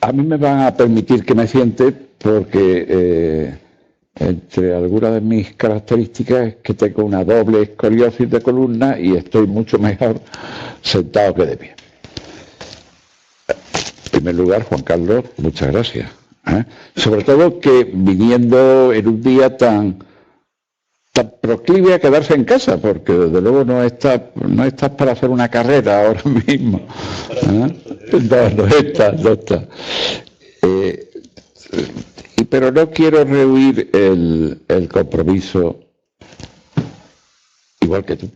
A mí me van a permitir que me siente porque entre algunas de mis características es que tengo una doble escoliosis de columna y estoy mucho mejor sentado que de pie. En primer lugar, Juan Carlos, muchas gracias. Sobre todo que viniendo en un día tan proclive a quedarse en casa, porque desde luego no estás para hacer una carrera ahora mismo. No está. Pero no quiero rehuir el compromiso, igual que tú,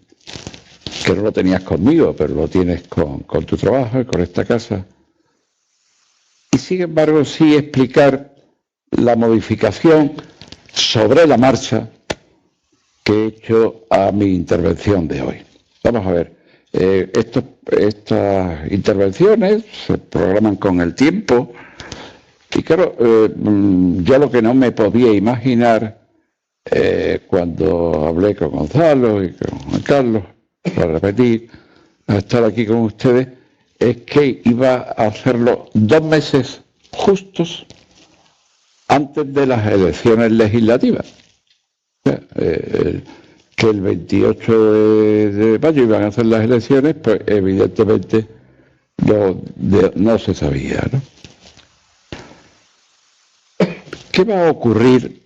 que no lo tenías conmigo, pero lo tienes con tu trabajo y con esta casa. Y sin embargo, sí explicar la modificación sobre la marcha que he hecho a mi intervención de hoy. Vamos a ver, estas intervenciones se programan con el tiempo y claro, yo lo que no me podía imaginar cuando hablé con Gonzalo y con Juan Carlos, para repetir, a estar aquí con ustedes, es que iba a hacerlo 2 meses justos antes de las elecciones legislativas. Que el 28 de mayo iban a hacer las elecciones, pues evidentemente no se sabía, ¿no? ¿Qué va a ocurrir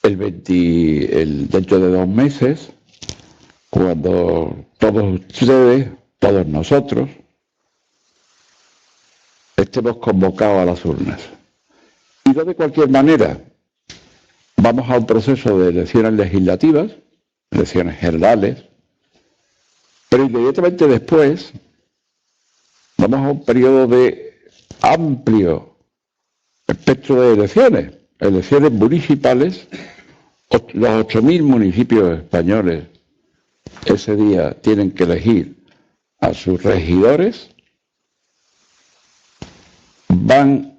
dentro de 2 meses, cuando todos ustedes, todos nosotros, estemos convocados a las urnas? Y no de cualquier manera. Vamos a un proceso de elecciones legislativas, elecciones generales, pero inmediatamente después vamos a un periodo de amplio espectro de elecciones municipales. Los 8.000 municipios españoles ese día tienen que elegir a sus regidores, van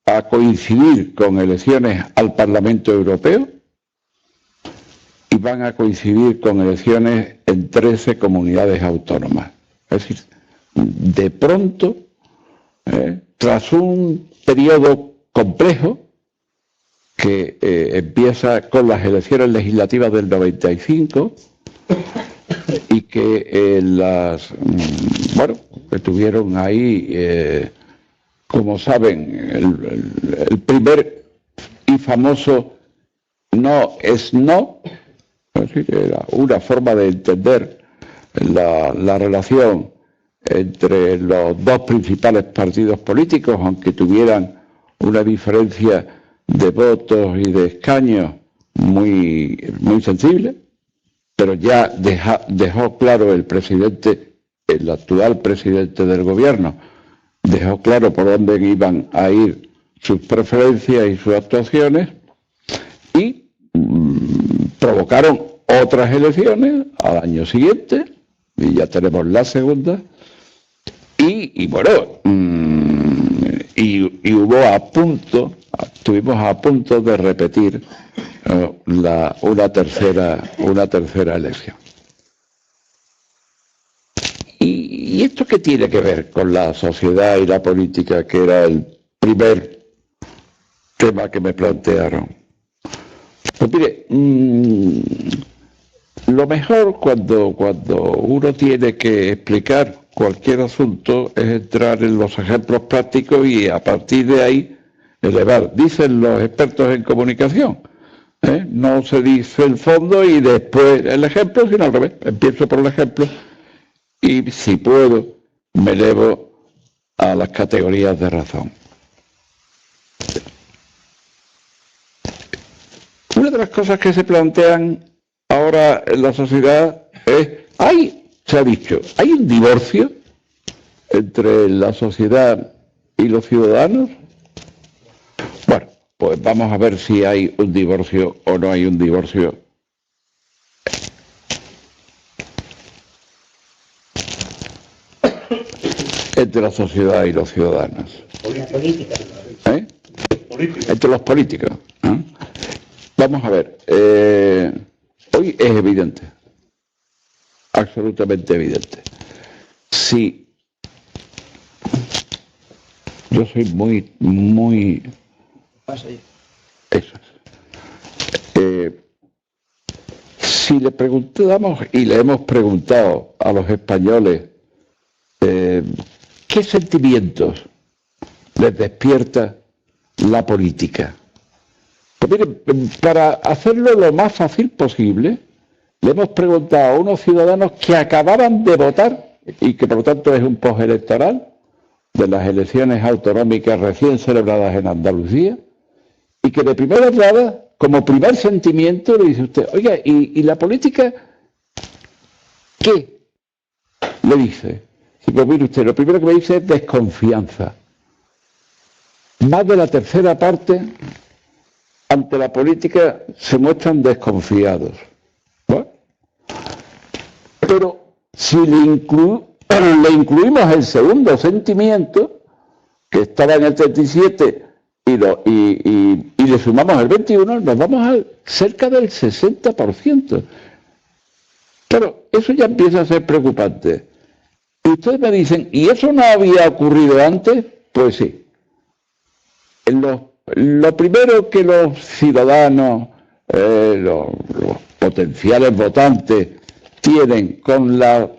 a coincidir con elecciones al Parlamento Europeo y van a coincidir con elecciones en 13 comunidades autónomas. Es decir, de pronto, tras un periodo complejo que empieza con las elecciones legislativas del 95 y que que tuvieron ahí como saben, el primer y famoso no es no, es decir, era una forma de entender la relación entre los dos principales partidos políticos, aunque tuvieran una diferencia de votos y de escaños muy sensible, pero ya dejó claro el actual presidente del gobierno, dejó claro por dónde iban a ir sus preferencias y sus actuaciones y provocaron otras elecciones al año siguiente, y ya tenemos la segunda, y estuvimos a punto de repetir una tercera elección. ¿Y esto qué tiene que ver con la sociedad y la política, que era el primer tema que me plantearon? Pues mire, lo mejor cuando uno tiene que explicar cualquier asunto es entrar en los ejemplos prácticos y a partir de ahí elevar. Dicen los expertos en comunicación, no se dice el fondo y después el ejemplo, sino al revés. Empiezo por el ejemplo y si puedo me elevo a las categorías de razón. Una de las cosas que se plantean ahora en la sociedad es, se ha dicho, ¿hay un divorcio entre la sociedad y los ciudadanos? Bueno, pues vamos a ver si hay un divorcio o no hay un divorcio. Entre la sociedad y los ciudadanos. Entre los políticos. Vamos a ver, hoy es evidente absolutamente evidente. Sí, yo soy muy... Eso es. Si le preguntamos, y le hemos preguntado a los españoles, ¿qué sentimientos les despierta la política? Pues miren, para hacerlo lo más fácil posible, le hemos preguntado a unos ciudadanos que acababan de votar, y que por lo tanto es un postelectoral de las elecciones autonómicas recién celebradas en Andalucía, y que de primera entrada, como primer sentimiento, le dice usted, oiga, ¿y la política qué? Le dice. Y pues mire usted, lo primero que me dice es desconfianza. Más de la tercera parte ante la política se muestran desconfiados. ¿Bueno? Pero si le incluimos el segundo sentimiento, que estaba en el 37, y le sumamos el 21, nos vamos a cerca del 60%. Claro, eso ya empieza a ser preocupante. Y ustedes me dicen, ¿y eso no había ocurrido antes? Pues sí. Lo primero que los ciudadanos, los potenciales votantes, tienen con la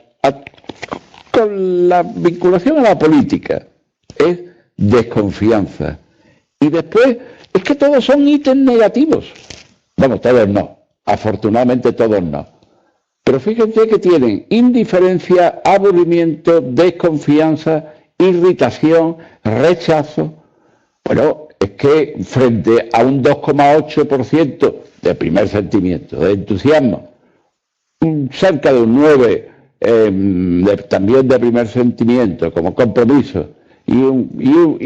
vinculación a la política es desconfianza. Y después, es que todos son ítems negativos. Bueno, todos no. Afortunadamente todos no. Pero fíjense que tienen indiferencia, aburrimiento, desconfianza, irritación, rechazo. Bueno, es que frente a un 2,8% de primer sentimiento, de entusiasmo, cerca de un 9% también de primer sentimiento, como compromiso, y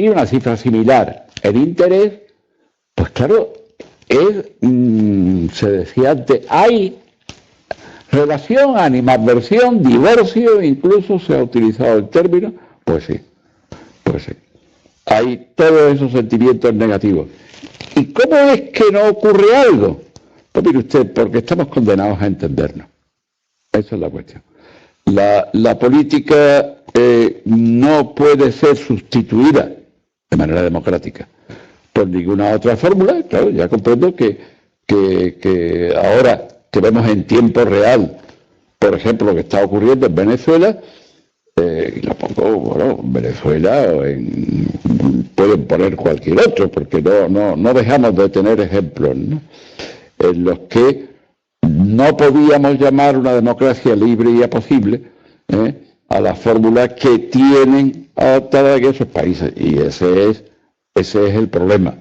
una cifra similar en interés, pues claro, se decía antes, hay relación, animadversión, divorcio, incluso se ha utilizado el término, pues sí. Hay todos esos sentimientos negativos. ¿Y cómo es que no ocurre algo? Pues mire usted, porque estamos condenados a entendernos. Esa es la cuestión. La política no puede ser sustituida de manera democrática por ninguna otra fórmula. Claro, ya comprendo que ahora que vemos en tiempo real, por ejemplo, lo que está ocurriendo en Venezuela, y tampoco, bueno, Venezuela pueden poner cualquier otro, porque no dejamos de tener ejemplos, ¿no?, en los que no podíamos llamar una democracia libre y apacible a las fórmulas que tienen adoptadas en esos países. Y ese es el problema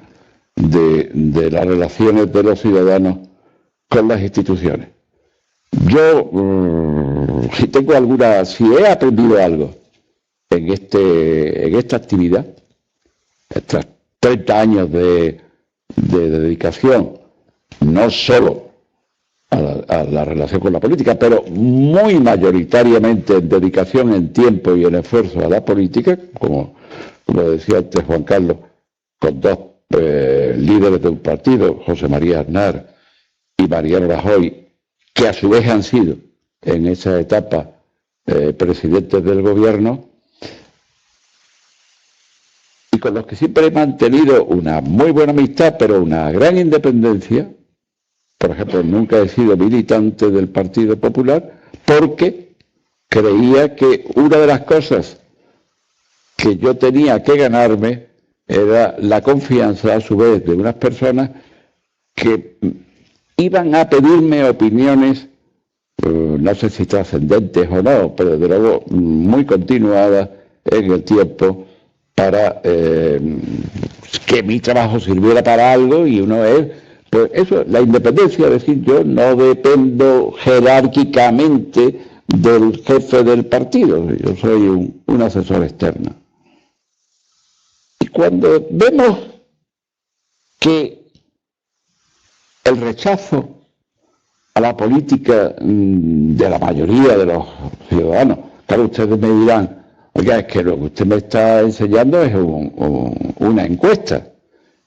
de las relaciones de los ciudadanos con las instituciones. Yo, si he aprendido algo en esta actividad, estos 30 años de dedicación, no solo a la relación con la política, pero muy mayoritariamente en dedicación en tiempo y en esfuerzo a la política, como decía antes Juan Carlos, con dos líderes de un partido, José María Aznar y Mariano Rajoy, que a su vez han sido en esa etapa presidentes del gobierno, y con los que siempre he mantenido una muy buena amistad, pero una gran independencia. Por ejemplo, nunca he sido militante del Partido Popular porque creía que una de las cosas que yo tenía que ganarme era la confianza, a su vez, de unas personas que iban a pedirme opiniones, no sé si trascendentes o no, pero de luego muy continuadas en el tiempo, para que mi trabajo sirviera para algo, y uno es, pues eso, la independencia, es decir, yo no dependo jerárquicamente del jefe del partido, yo soy un asesor externo. Y cuando vemos que el rechazo a la política de la mayoría de los ciudadanos, claro, ustedes me dirán, oiga, es que lo que usted me está enseñando es una encuesta.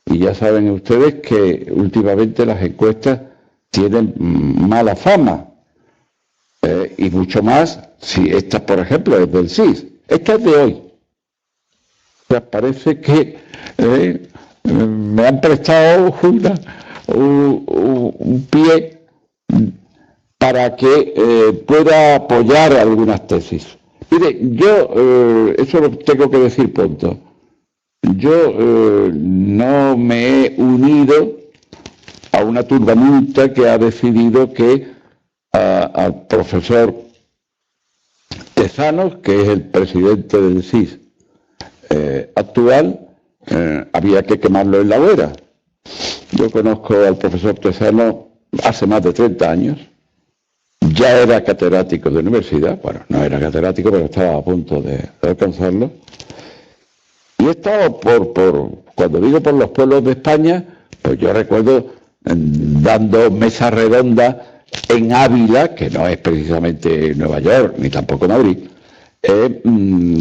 Y ya saben ustedes que últimamente las encuestas tienen mala fama. Y mucho más si esta, por ejemplo, es del CIS. Esta es de hoy. O sea, parece que me han prestado un pie para que pueda apoyar algunas tesis. Mire, yo, eso lo tengo que decir pronto, yo no me he unido a una turbamulta que ha decidido que al profesor Tezanos, que es el presidente del CIS actual, había que quemarlo en la hoguera. Yo conozco al profesor Tezanos hace más de 30 años. Ya era catedrático de universidad, bueno, no era catedrático, pero estaba a punto de alcanzarlo. Y he estado cuando digo por los pueblos de España, pues yo recuerdo dando mesas redondas en Ávila, que no es precisamente Nueva York, ni tampoco Madrid,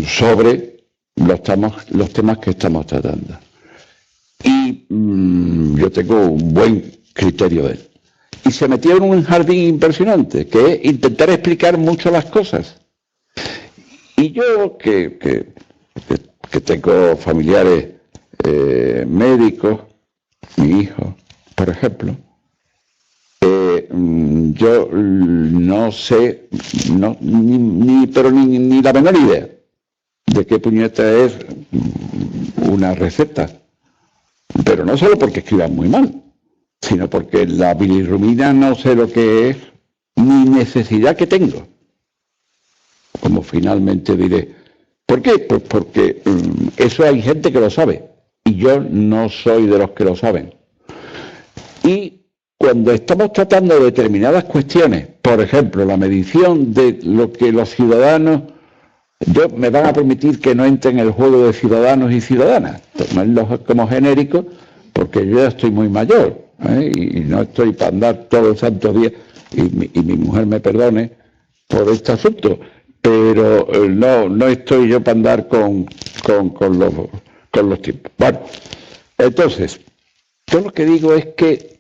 sobre los temas que estamos tratando. Y yo tengo un buen criterio de él. Y se metió en un jardín impresionante, que es intentar explicar mucho las cosas. Y yo, que tengo familiares médicos, mi hijo, por ejemplo, yo no sé, ni la menor idea de qué puñeta es una receta. Pero no solo porque escriban muy mal, sino porque la bilirrubina no sé lo que es, ni necesidad que tengo. Como finalmente diré. ¿Por qué? Pues porque eso hay gente que lo sabe, y yo no soy de los que lo saben. Y cuando estamos tratando de determinadas cuestiones, por ejemplo, la medición de lo que los ciudadanos, me van a permitir que no entre en el juego de ciudadanos y ciudadanas, tomarlos como genéricos, porque yo ya estoy muy mayor, y no estoy para andar todos los santos días, y mi mujer me perdone por este asunto, pero no estoy yo para andar con los tiempos. Bueno, entonces, yo lo que digo es que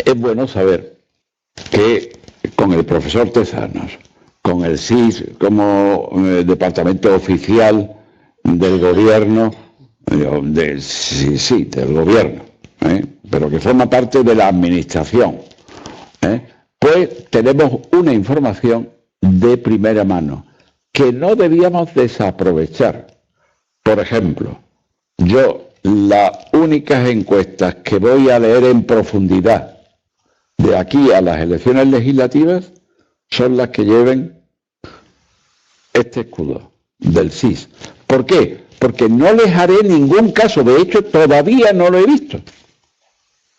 es bueno saber que con el profesor Tezanos, con el CIS como departamento oficial del gobierno, del gobierno, pero que forma parte de la administración, pues tenemos una información de primera mano que no debíamos desaprovechar. Por ejemplo, yo las únicas encuestas que voy a leer en profundidad de aquí a las elecciones legislativas son las que lleven este escudo del CIS. ¿Por qué? Porque no les haré ningún caso, de hecho todavía no lo he visto.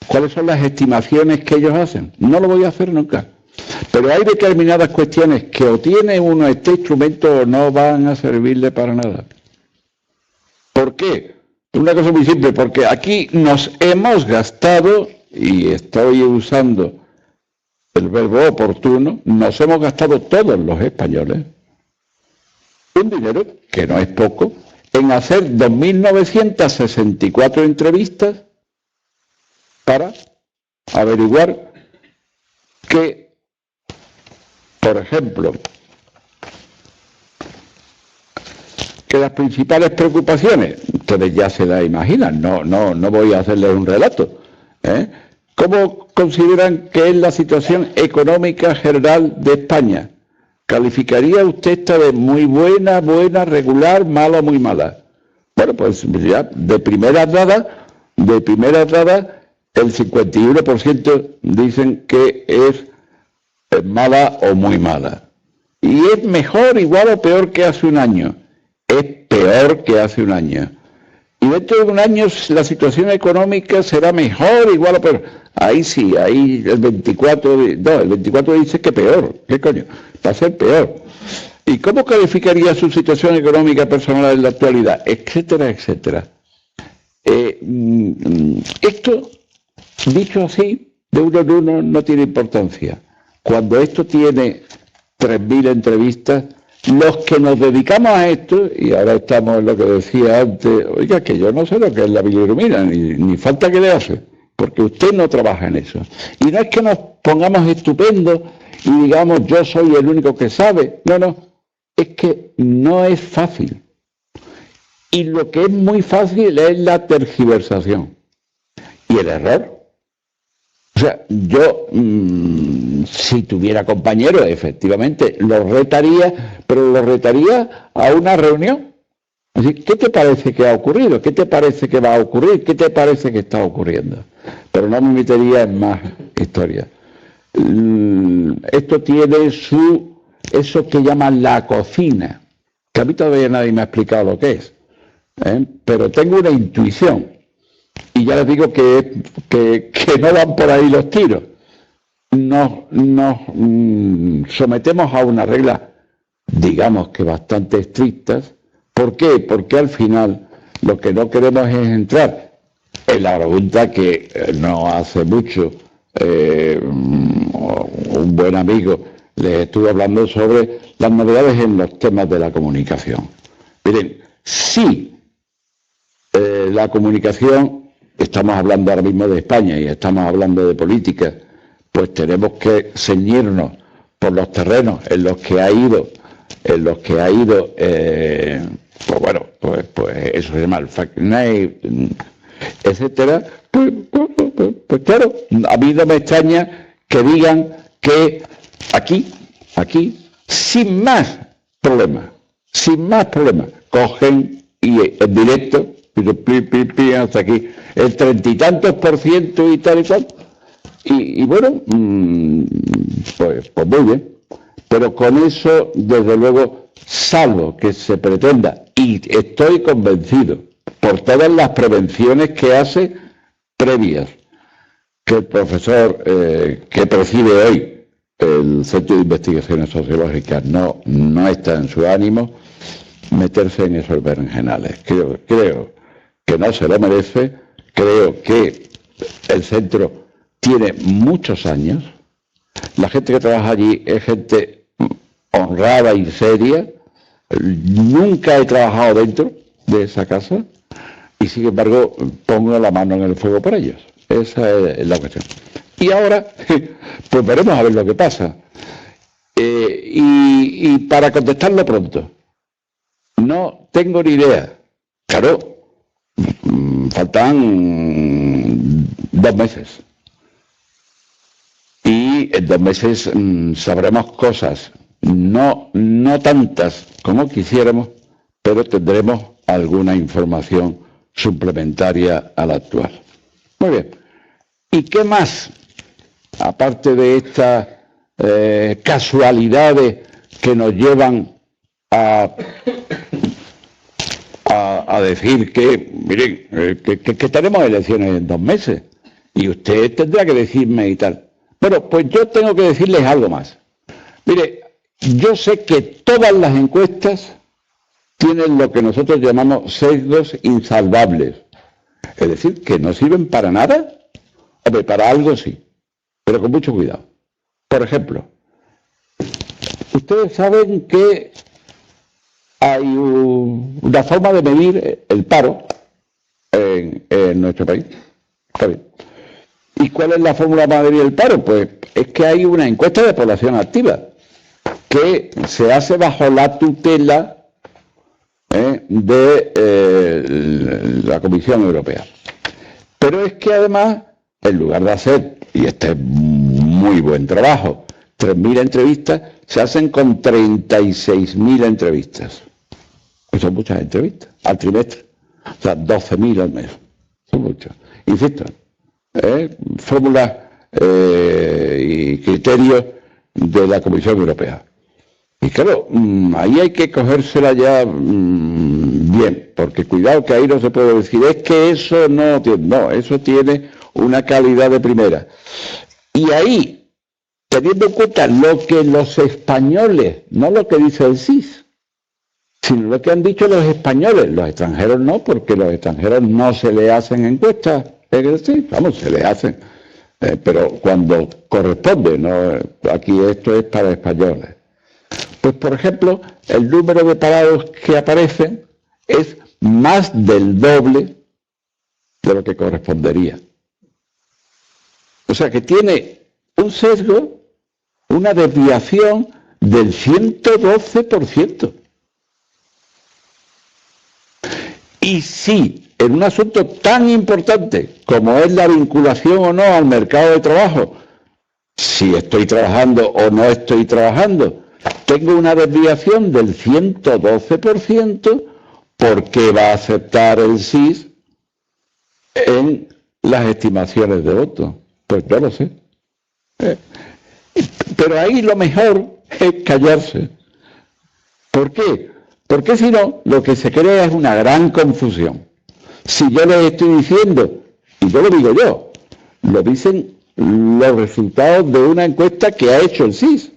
¿Cuáles son las estimaciones que ellos hacen? No lo voy a hacer nunca. Pero hay determinadas cuestiones que o tiene uno este instrumento o no van a servirle para nada. ¿Por qué? Una cosa muy simple, porque aquí nos hemos gastado, y estoy usando el verbo oportuno, nos hemos gastado todos los españoles un dinero, que no es poco, en hacer 2.964 entrevistas para averiguar que, por ejemplo, que las principales preocupaciones, ustedes ya se las imaginan, no voy a hacerles un relato, ¿cómo consideran que es la situación económica general de España? ¿Calificaría usted esta de muy buena, regular, mala o muy mala? Bueno, pues ya de primera entrada, el 51% dicen que es mala o muy mala. Y es mejor, igual o peor que hace un año. Es peor que hace un año. Y dentro de un año la situación económica será mejor, igual o peor. Ahí sí, ahí el 24 dice que peor. ¿Qué coño? Va a ser peor. ¿Y cómo calificaría su situación económica personal en la actualidad? Etcétera, etcétera. Esto, dicho así, de uno en uno no tiene importancia. Cuando esto tiene 3.000 entrevistas, los que nos dedicamos a esto, y ahora estamos en lo que decía antes, oiga, que yo no sé lo que es la bilirrubina, ni falta que le hace, porque usted no trabaja en eso. Y no es que nos pongamos estupendos y digamos yo soy el único que sabe. No, no, es que no es fácil. Y lo que es muy fácil es la tergiversación y el error. O sea, yo, si tuviera compañeros, efectivamente, los retaría, pero los retaría a una reunión. Así, ¿qué te parece que ha ocurrido? ¿Qué te parece que va a ocurrir? ¿Qué te parece que está ocurriendo? Pero no me metería en más historias. Esto tiene eso que llaman la cocina, que a mí todavía nadie me ha explicado lo que es. Pero tengo una intuición. Y ya les digo que no van por ahí los tiros. Nos sometemos a una regla, digamos que bastante estrictas. ¿Por qué? Porque al final lo que no queremos es entrar en la pregunta que no hace mucho un buen amigo les estuvo hablando sobre las novedades en los temas de la comunicación. Miren, sí, la comunicación, estamos hablando ahora mismo de España y estamos hablando de política, pues tenemos que ceñirnos por los terrenos en los que ha ido, pues eso se llama el fact night, etcétera. Pues claro, a mí no me extraña que digan que aquí, sin más problemas, cogen y en directo, hasta aquí, el 30 y tantos % y tal y cual. Y bueno, pues muy bien. Pero con eso, desde luego, salvo que se pretenda, y estoy convencido, por todas las prevenciones que hace previas, que el profesor que preside hoy el Centro de Investigaciones Sociológicas no está en su ánimo meterse en esos berenjenales. Creo que no se lo merece, creo que el centro tiene muchos años, la gente que trabaja allí es gente honrada y seria, nunca he trabajado dentro de esa casa y sin embargo pongo la mano en el fuego por ellos. Esa es la cuestión. Y ahora, pues veremos a ver lo que pasa. Y para contestarlo pronto, no tengo ni idea. Claro, faltan 2 meses. Y en 2 meses sabremos cosas, no tantas como quisiéramos, pero tendremos alguna información suplementaria a la actual. Muy bien. ¿Y qué más? Aparte de estas casualidades que nos llevan a decir que, miren, que tenemos elecciones en 2 meses y usted tendrá que decirme y tal. Bueno, pues yo tengo que decirles algo más. Mire, yo sé que todas las encuestas tienen lo que nosotros llamamos sesgos insalvables. Es decir, que no sirven para nada. Hombre, para algo sí, pero con mucho cuidado. Por ejemplo, ustedes saben que hay una forma de medir el paro en nuestro país. Está bien. ¿Y cuál es la fórmula para medir el paro? Pues es que hay una encuesta de población activa que se hace bajo la tutela de la Comisión Europea. Pero es que además, en lugar de hacer, y este es muy buen trabajo, 3.000 entrevistas, se hacen con 36.000 entrevistas. Pues son muchas entrevistas al trimestre. O sea, 12.000 al mes. Son muchas. Insisto, fórmulas y criterios de la Comisión Europea. Y claro, ahí hay que cogérsela ya bien, porque cuidado que ahí no se puede decir, es que eso no tiene, no, eso tiene una calidad de primera. Y ahí, teniendo en cuenta lo que los españoles, no lo que dice el CIS, sino lo que han dicho los españoles, los extranjeros no, porque los extranjeros no se le hacen encuestas, sí, vamos, se le hacen, pero cuando corresponde, no, aquí esto es para españoles. Pues, por ejemplo, el número de parados que aparecen es más del doble de lo que correspondería. O sea que tiene un sesgo, una desviación del 112%. Y si en un asunto tan importante como es la vinculación o no al mercado de trabajo, si estoy trabajando o no estoy trabajando, tengo una desviación del 112%, ¿por qué va a aceptar el SIS en las estimaciones de votos? Pues no lo sé. Pero ahí lo mejor es callarse. ¿Por qué? Porque si no, lo que se crea es una gran confusión. Si yo les estoy diciendo, y no lo digo yo, lo dicen los resultados de una encuesta que ha hecho el SIS,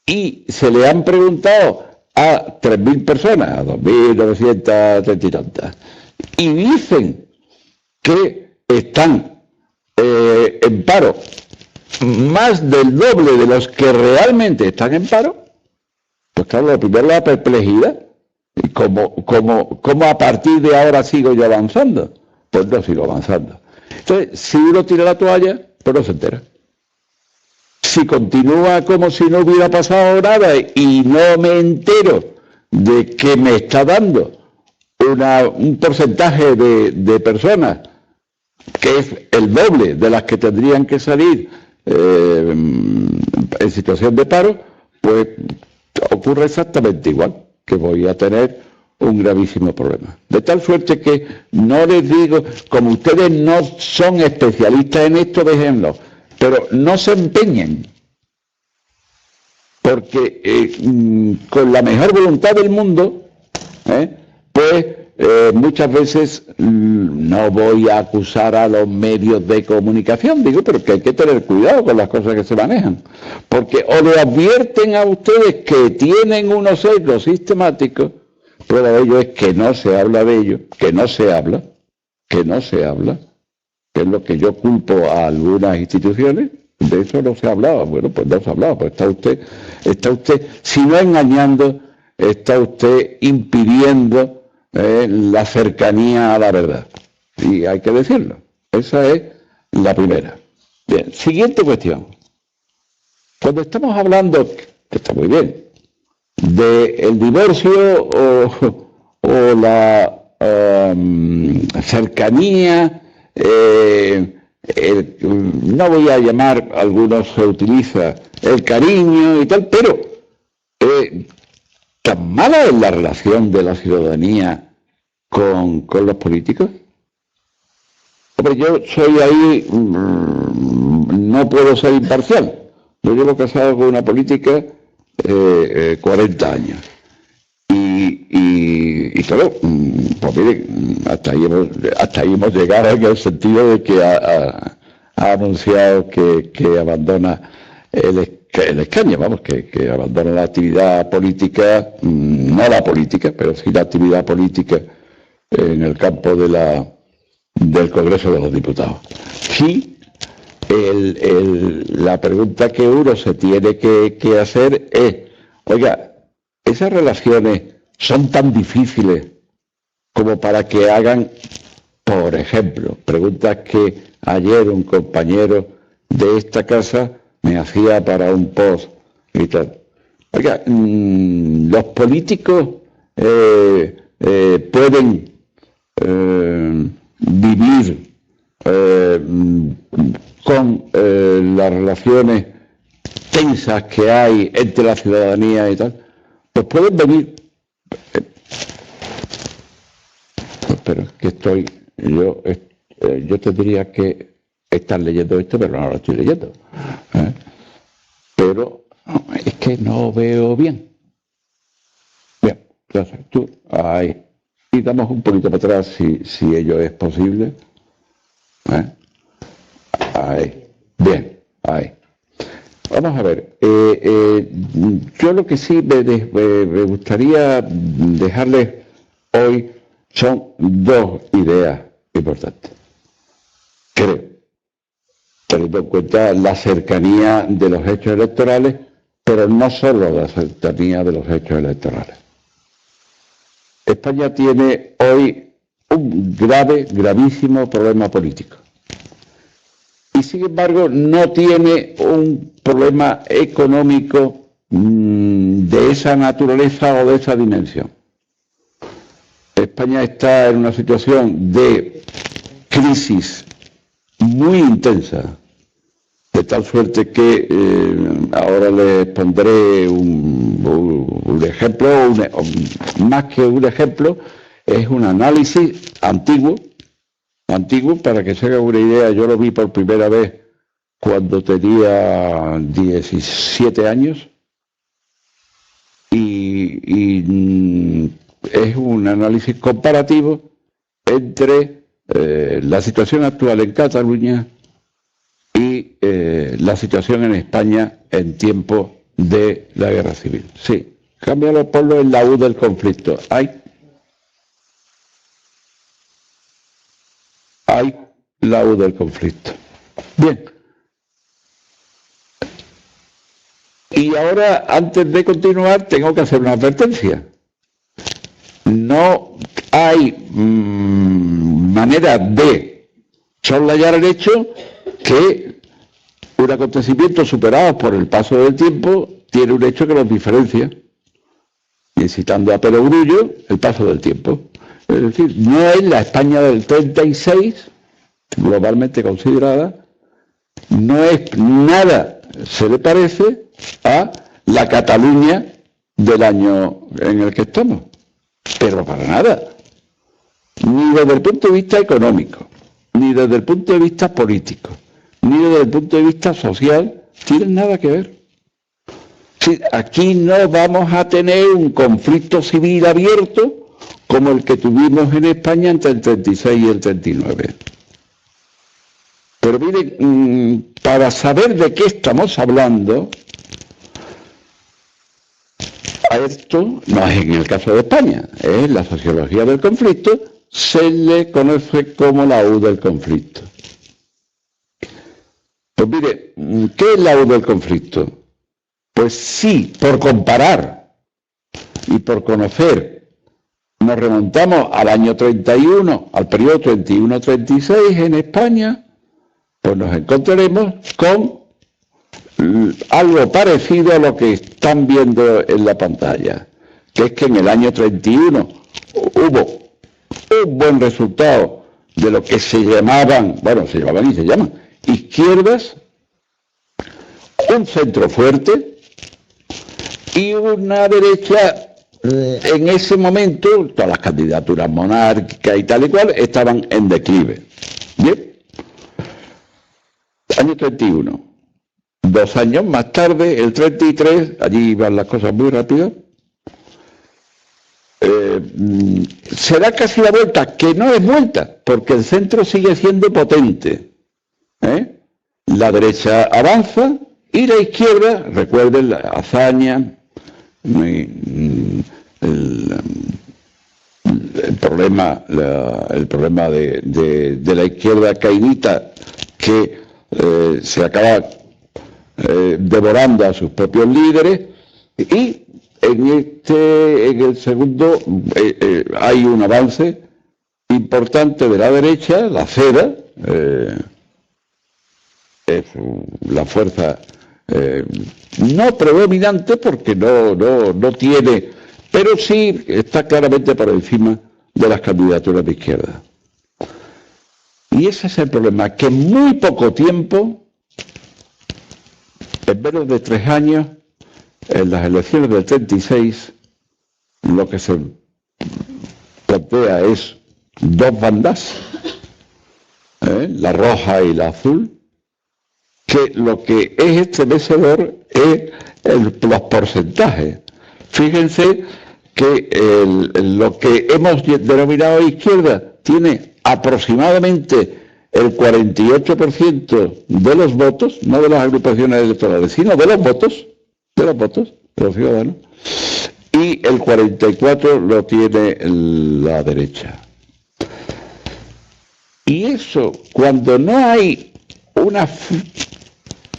y se le han preguntado a 3.000 personas, a 2.930 y tantas, y dicen que están en paro más del doble de los que realmente están en paro, pues claro, lo primero es la perplejidad. ¿Y cómo a partir de ahora sigo yo avanzando? Pues no sigo avanzando. Entonces, si uno tira la toalla, pues no se entera. Si continúa como si no hubiera pasado nada y no me entero de que me está dando un porcentaje de personas que es el doble de las que tendrían que salir en situación de paro, pues ocurre exactamente igual, que voy a tener un gravísimo problema. De tal suerte que no les digo, como ustedes no son especialistas en esto, déjenlo, pero no se empeñen, porque con la mejor voluntad del mundo, pues muchas veces no voy a acusar a los medios de comunicación, digo, pero que hay que tener cuidado con las cosas que se manejan, porque o le advierten a ustedes que tienen unos sesgos sistemáticos, prueba de ello es que no se habla de ello, que no se habla, que es lo que yo culpo a algunas instituciones. De eso no se hablaba. Bueno, pues no se hablaba. Pues está usted, si no engañando, está usted impidiendo la cercanía a la verdad. Y hay que decirlo. Esa es la primera. Bien, siguiente cuestión. Cuando estamos hablando, que está muy bien, del divorcio o la cercanía, no voy a llamar, algunos se utiliza el cariño y tal, pero ¿tan mala es la relación de la ciudadanía con los políticos? Hombre, yo soy ahí, no puedo ser imparcial. Yo llevo casado con una política 40 años. Y claro, pues mire, hasta ahí hemos llegado en el sentido de que ha anunciado que abandona el escaño, vamos, que abandona la actividad política, no la política, pero sí la actividad política en el campo del Congreso de los Diputados. Sí, la pregunta que uno se tiene que hacer es, oiga, esas relaciones son tan difíciles como para que hagan, por ejemplo, preguntas que ayer un compañero de esta casa me hacía para un post y tal. Oiga, los políticos pueden vivir con las relaciones tensas que hay entre la ciudadanía y tal. Pues pueden venir, pero que yo te diría que estás leyendo esto, pero no lo estoy leyendo. Pero es que no veo bien. Bien, entonces tú, ahí, y damos un poquito para atrás si ello es posible. Ahí, bien, ahí. Vamos a ver, yo lo que sí me gustaría dejarles hoy son dos ideas importantes. Creo, teniendo en cuenta la cercanía de los hechos electorales, pero no solo la cercanía de los hechos electorales. España tiene hoy un gravísimo problema político. y sin embargo no tiene un problema económico de esa naturaleza o de esa dimensión. España está en una situación de crisis muy intensa, de tal suerte que ahora les pondré un ejemplo, más que un ejemplo, es un análisis antiguo, para que se haga una idea. Yo lo vi por primera vez cuando tenía 17 años y es un análisis comparativo entre la situación actual en Cataluña y la situación en España en tiempo de la guerra civil. Sí, cámbialo, ponlo en la U del conflicto. Hay la U del conflicto. Bien. Y ahora, antes de continuar, tengo que hacer una advertencia. No hay manera de soslayar el hecho que un acontecimiento superado por el paso del tiempo tiene un hecho que los diferencia. Y citando a Perogrullo, el paso del tiempo. Es decir, no es la España del 36, globalmente considerada, no es nada, se le parece a la Cataluña del año en el que estamos. Pero para nada. Ni desde el punto de vista económico, ni desde el punto de vista político, ni desde el punto de vista social, tienen nada que ver. Sí, aquí no vamos a tener un conflicto civil abierto como el que tuvimos en España entre el 36 y el 39. Pero miren, para saber de qué estamos hablando, a esto no es en el caso de España, es la sociología del conflicto, se le conoce como la U del conflicto. Pues mire, ¿qué es la U del conflicto? Pues sí, por comparar y por conocer, nos remontamos al año 31, al periodo 31-36 en España, pues nos encontraremos con algo parecido a lo que están viendo en la pantalla, que es que en el año 31 hubo un buen resultado de lo que se llamaban y se llaman izquierdas, un centro fuerte y una derecha. En ese momento, todas las candidaturas monárquicas y tal y cual estaban en declive. Bien. Año 31. 2 años más tarde, el 33, allí iban las cosas muy rápidas, se da casi la vuelta, que no es vuelta, porque el centro sigue siendo potente. La derecha avanza y la izquierda, recuerden la hazaña, el problema de la izquierda caidita que se acaba devorando a sus propios líderes, y en el segundo hay un avance importante de la derecha, la CEDA, es la fuerza no predominante porque no tiene, pero sí está claramente por encima de las candidaturas de izquierda. Y ese es el problema, que en muy poco tiempo, en menos de 3 años, en las elecciones del 36, lo que se plantea es 2 bandas, la roja y la azul, que lo que es estremecedor es los porcentajes. Fíjense que lo que hemos denominado izquierda tiene aproximadamente el 48% de los votos, no de las agrupaciones electorales, sino de los votos de los ciudadanos, y el 44% lo tiene la derecha. Y eso, cuando no hay unas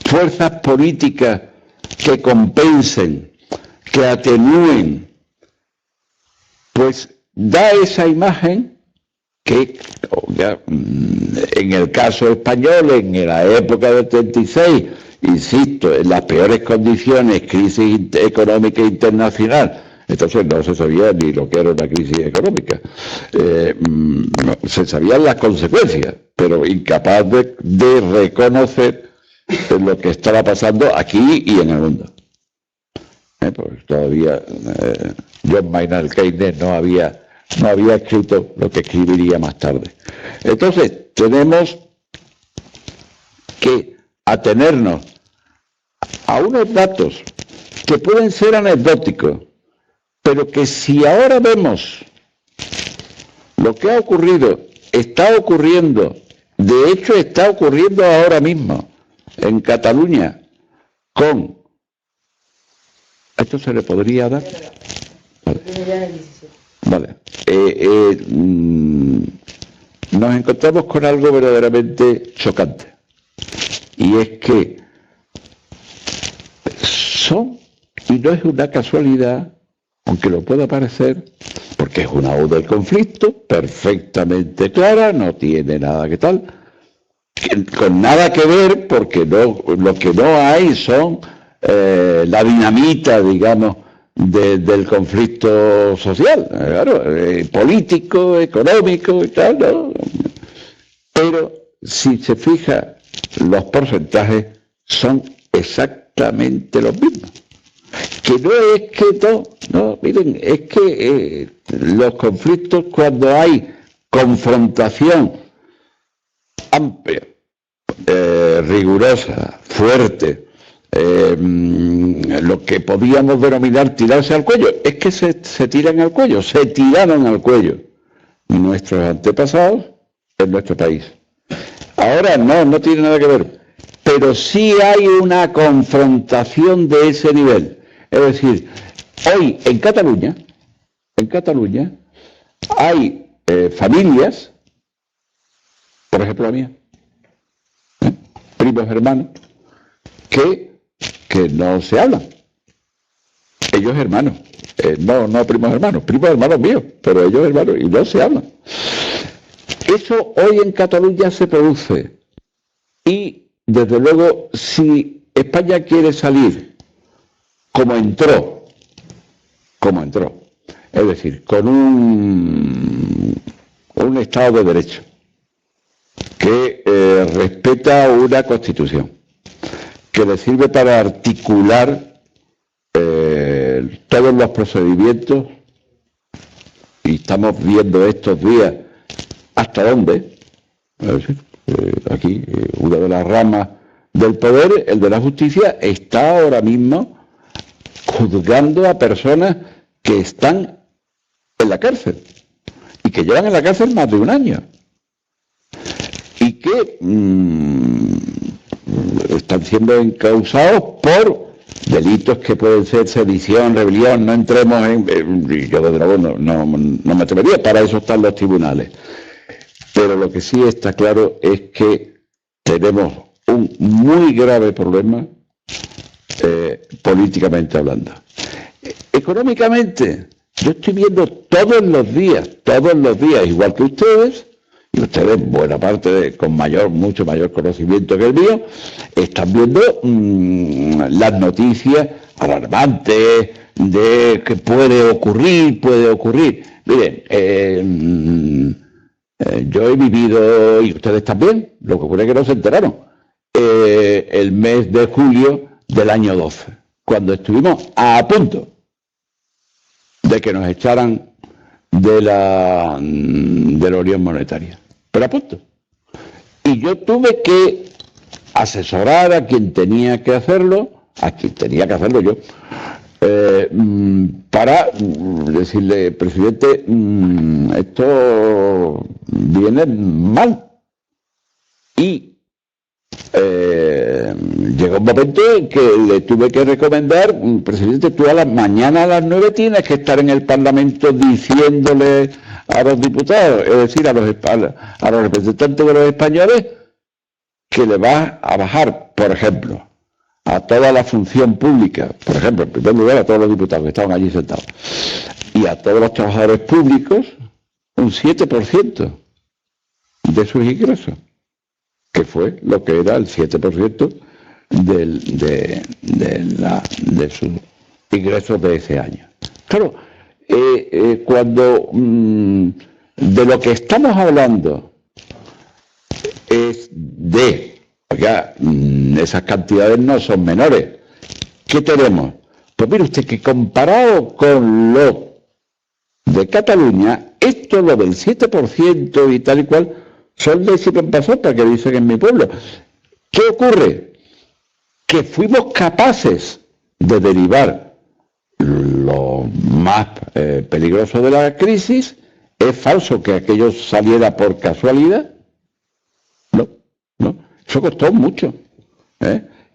fuerzas políticas que compensen, que atenúen, pues da esa imagen que en el caso español, en la época del 36, insisto, en las peores condiciones, crisis económica internacional, entonces no se sabía ni lo que era una crisis económica, se sabían las consecuencias, pero incapaz de reconocer lo que estaba pasando aquí y en el mundo. Pues todavía John Maynard Keynes no había escrito lo que escribiría más tarde. Entonces, tenemos que atenernos a unos datos que pueden ser anecdóticos, pero que si ahora vemos lo que ha ocurrido, está ocurriendo, de hecho está ocurriendo ahora mismo en Cataluña con... ¿Esto se le podría dar? Vale. Nos encontramos con algo verdaderamente chocante. Y es que y no es una casualidad, aunque lo pueda parecer, porque es una O del conflicto, perfectamente clara, no tiene nada que tal, con nada que ver, porque lo que no hay son la dinamita, digamos, del conflicto social, claro, político, económico y tal, ¿no? Pero si se fija, los porcentajes son exactamente los mismos. Que no es que no, miren, es que los conflictos, cuando hay confrontación amplia, rigurosa, fuerte, lo que podíamos denominar tirarse al cuello, es que se tiran al cuello, se tiraron al cuello nuestros antepasados en nuestro país. Ahora no tiene nada que ver, pero sí hay una confrontación de ese nivel. Es decir, hoy en Cataluña hay familias, por ejemplo la mía, primos hermanos, que no se hablan. Ellos hermanos, no primos hermanos míos, pero ellos hermanos, y no se hablan. Eso hoy en Cataluña se produce. Y, desde luego, si España quiere salir como entró, es decir, con un Estado de Derecho que respeta una Constitución, que le sirve para articular todos los procedimientos, y estamos viendo estos días hasta dónde, es decir, aquí una de las ramas del poder, el de la justicia, está ahora mismo juzgando a personas que están en la cárcel y que llevan en la cárcel más de un año y que están siendo encausados por delitos que pueden ser sedición, rebelión. No entremos yo desde luego no me atrevería, para eso están los tribunales. Pero lo que sí está claro es que tenemos un muy grave problema políticamente hablando. Económicamente, yo estoy viendo todos los días, igual que ustedes, y ustedes, buena parte con mucho mayor conocimiento que el mío, están viendo las noticias alarmantes de que puede ocurrir. Miren, yo he vivido, y ustedes también, lo que ocurre es que no se enteraron, el mes de julio del año 12, cuando estuvimos a punto de que nos echaran de la Unión Monetaria, pero a punto. Y yo tuve que asesorar a quien tenía que hacerlo yo, para decirle, presidente, esto viene mal. Y llegó un momento en que le tuve que recomendar, presidente, tú mañana a las 9 tienes que estar en el Parlamento diciéndole a los diputados, es decir, a los representantes de los españoles, que le vas a bajar, por ejemplo, a toda la función pública, por ejemplo, en primer lugar a todos los diputados que estaban allí sentados, y a todos los trabajadores públicos, un 7%. de sus ingresos, que fue lo que era el 7% de sus ingresos de ese año. Claro, cuando de lo que estamos hablando es de, oiga, esas cantidades no son menores. ¿Qué tenemos? Pues mire usted que comparado con lo de Cataluña, esto lo del 7% y tal y cual, son décimas en pasota que dicen en mi pueblo. ¿Qué ocurre? Que fuimos capaces de derivar lo más peligroso de la crisis. ¿Es falso que aquello saliera por casualidad? No. Eso costó mucho,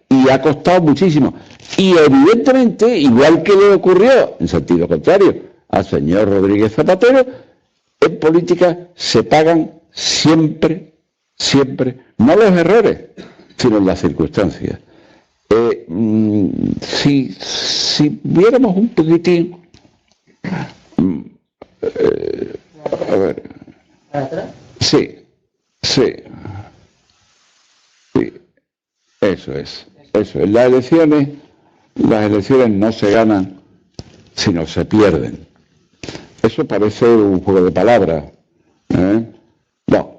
y ha costado muchísimo. Y evidentemente, igual que le ocurrió, en sentido contrario, al señor Rodríguez Zapatero, en política se pagan siempre, no los errores, sino las circunstancias. Si viéramos un poquitín, a ver, sí, eso es. Las elecciones no se ganan, sino se pierden. Eso parece un juego de palabras. No.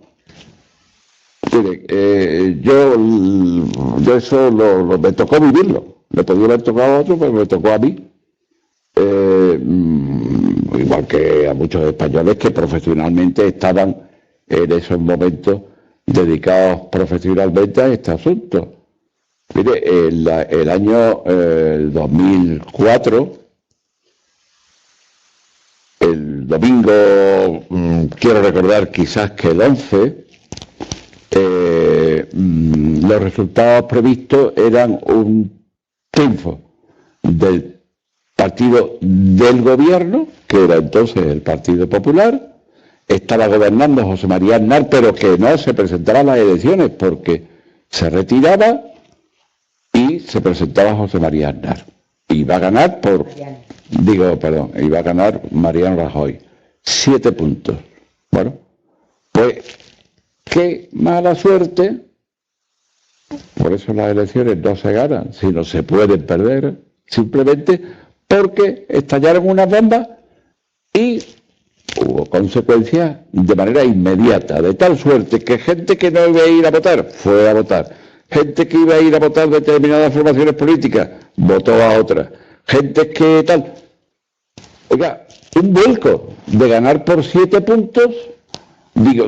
Mire, yo eso me tocó vivirlo. Le podía haber tocado a otro, pero me tocó a mí. Igual que a muchos españoles que profesionalmente estaban en esos momentos dedicados profesionalmente a este asunto. Mire, el año 2004, el domingo, quiero recordar quizás que el 11, los resultados previstos eran un triunfo del partido del gobierno, que era entonces el Partido Popular. Estaba gobernando José María Aznar, pero que no se presentara a las elecciones porque se retiraba, y se presentaba José María Aznar. Iba a ganar iba a ganar Mariano Rajoy. 7 puntos. Bueno, pues qué mala suerte. Por eso las elecciones no se ganan, sino se pueden perder, simplemente porque estallaron unas bombas y hubo consecuencias de manera inmediata, de tal suerte que gente que no iba a ir a votar, fue a votar. Gente que iba a ir a votar determinadas formaciones políticas, votó a otras. Gente que tal. Oiga, un vuelco de ganar por 7 puntos,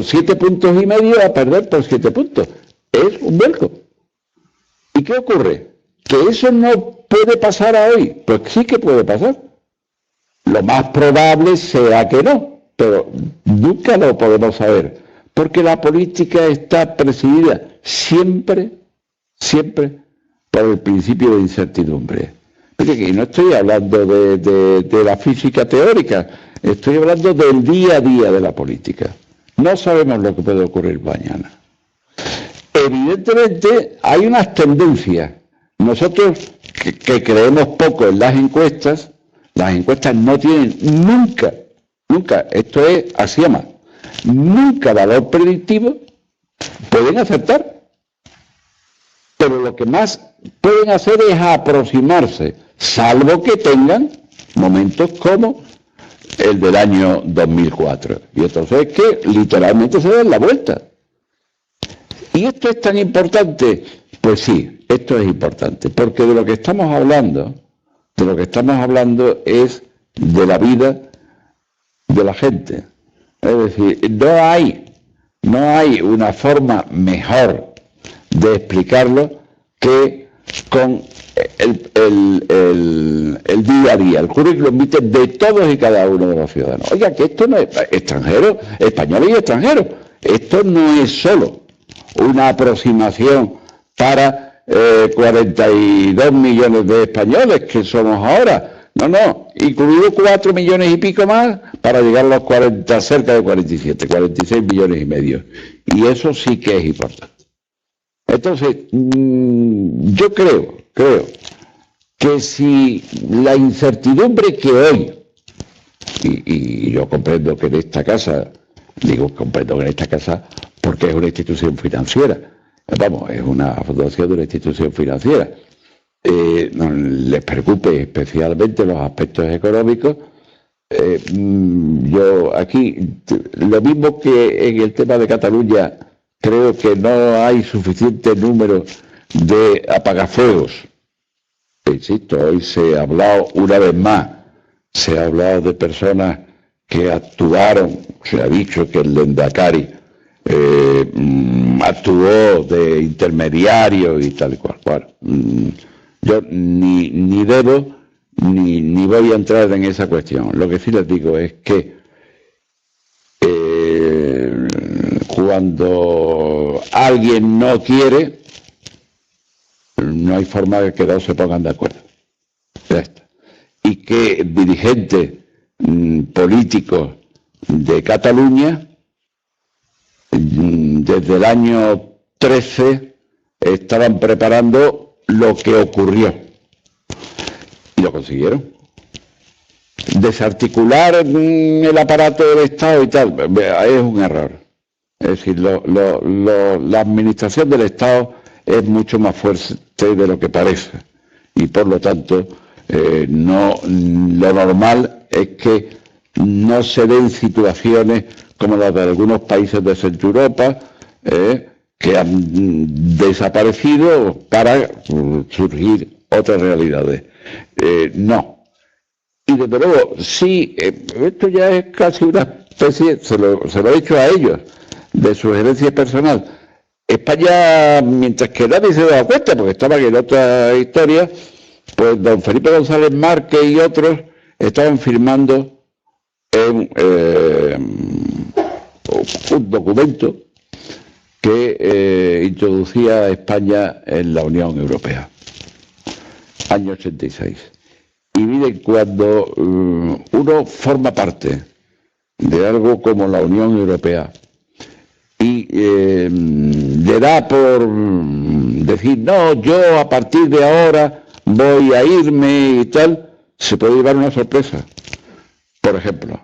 7 puntos y medio a perder por 7 puntos. Es un vuelco. ¿Y qué ocurre? ¿Que eso no puede pasar a hoy? Pues sí que puede pasar. Lo más probable sea que no, pero nunca lo podemos saber, porque la política está presidida siempre por el principio de incertidumbre. Porque no estoy hablando de la física teórica, estoy hablando del día a día de la política. No sabemos lo que puede ocurrir mañana. Evidentemente hay unas tendencias. Nosotros que creemos poco en las encuestas no tienen nunca, esto es axioma, nunca valor predictivo. Pueden acertar, pero lo que más pueden hacer es aproximarse, salvo que tengan momentos como el del año 2004. Y entonces es que literalmente se dan la vuelta. ¿Y esto es tan importante? Pues sí, esto es importante, porque de lo que estamos hablando es de la vida de la gente. Es decir, no hay una forma mejor de explicarlo que con el día a día, el currículum vitae de todos y cada uno de los ciudadanos. Oiga, que esto no es extranjero, españoles y extranjeros. Esto no es solo una aproximación para 42 millones de españoles que somos ahora. No, incluido 4 millones y pico más para llegar a los 40, cerca de 46 millones y medio. Y eso sí que es importante. Entonces, yo creo que si la incertidumbre que hoy, y yo comprendo que en esta casa, porque es una institución financiera. Vamos, es una fundación de una institución financiera. No les preocupe especialmente los aspectos económicos. Yo aquí, lo mismo que en el tema de Cataluña, creo que no hay suficiente número de apagafuegos. Insisto, hoy se ha hablado una vez más, se ha hablado de personas que actuaron, se ha dicho que el Lehendakari actuó de intermediario y tal y cual. Yo ni debo ni voy a entrar en esa cuestión. Lo que sí les digo es que cuando alguien no quiere, no hay forma de que dos se pongan de acuerdo. Ya está. Y que dirigentes políticos de Cataluña, desde el año 13, estaban preparando lo que ocurrió. Y lo consiguieron. Desarticular el aparato del Estado y tal, es un error. Es decir, la administración del Estado es mucho más fuerte de lo que parece. Y por lo tanto, lo normal es que no se den situaciones como las de algunos países de Centro Europa, que han desaparecido para surgir otras realidades. No. Y desde luego, sí, esto ya es casi una especie, se lo he hecho a ellos, de sugerencia personal. España, mientras que nadie se daba cuenta, porque estaban en otra historia, pues don Felipe González Márquez y otros estaban firmando un documento que introducía a España en la Unión Europea, año 86. Y miren, cuando uno forma parte de algo como la Unión Europea y le da por decir, no, yo a partir de ahora voy a irme y tal, se puede llevar una sorpresa. Por ejemplo,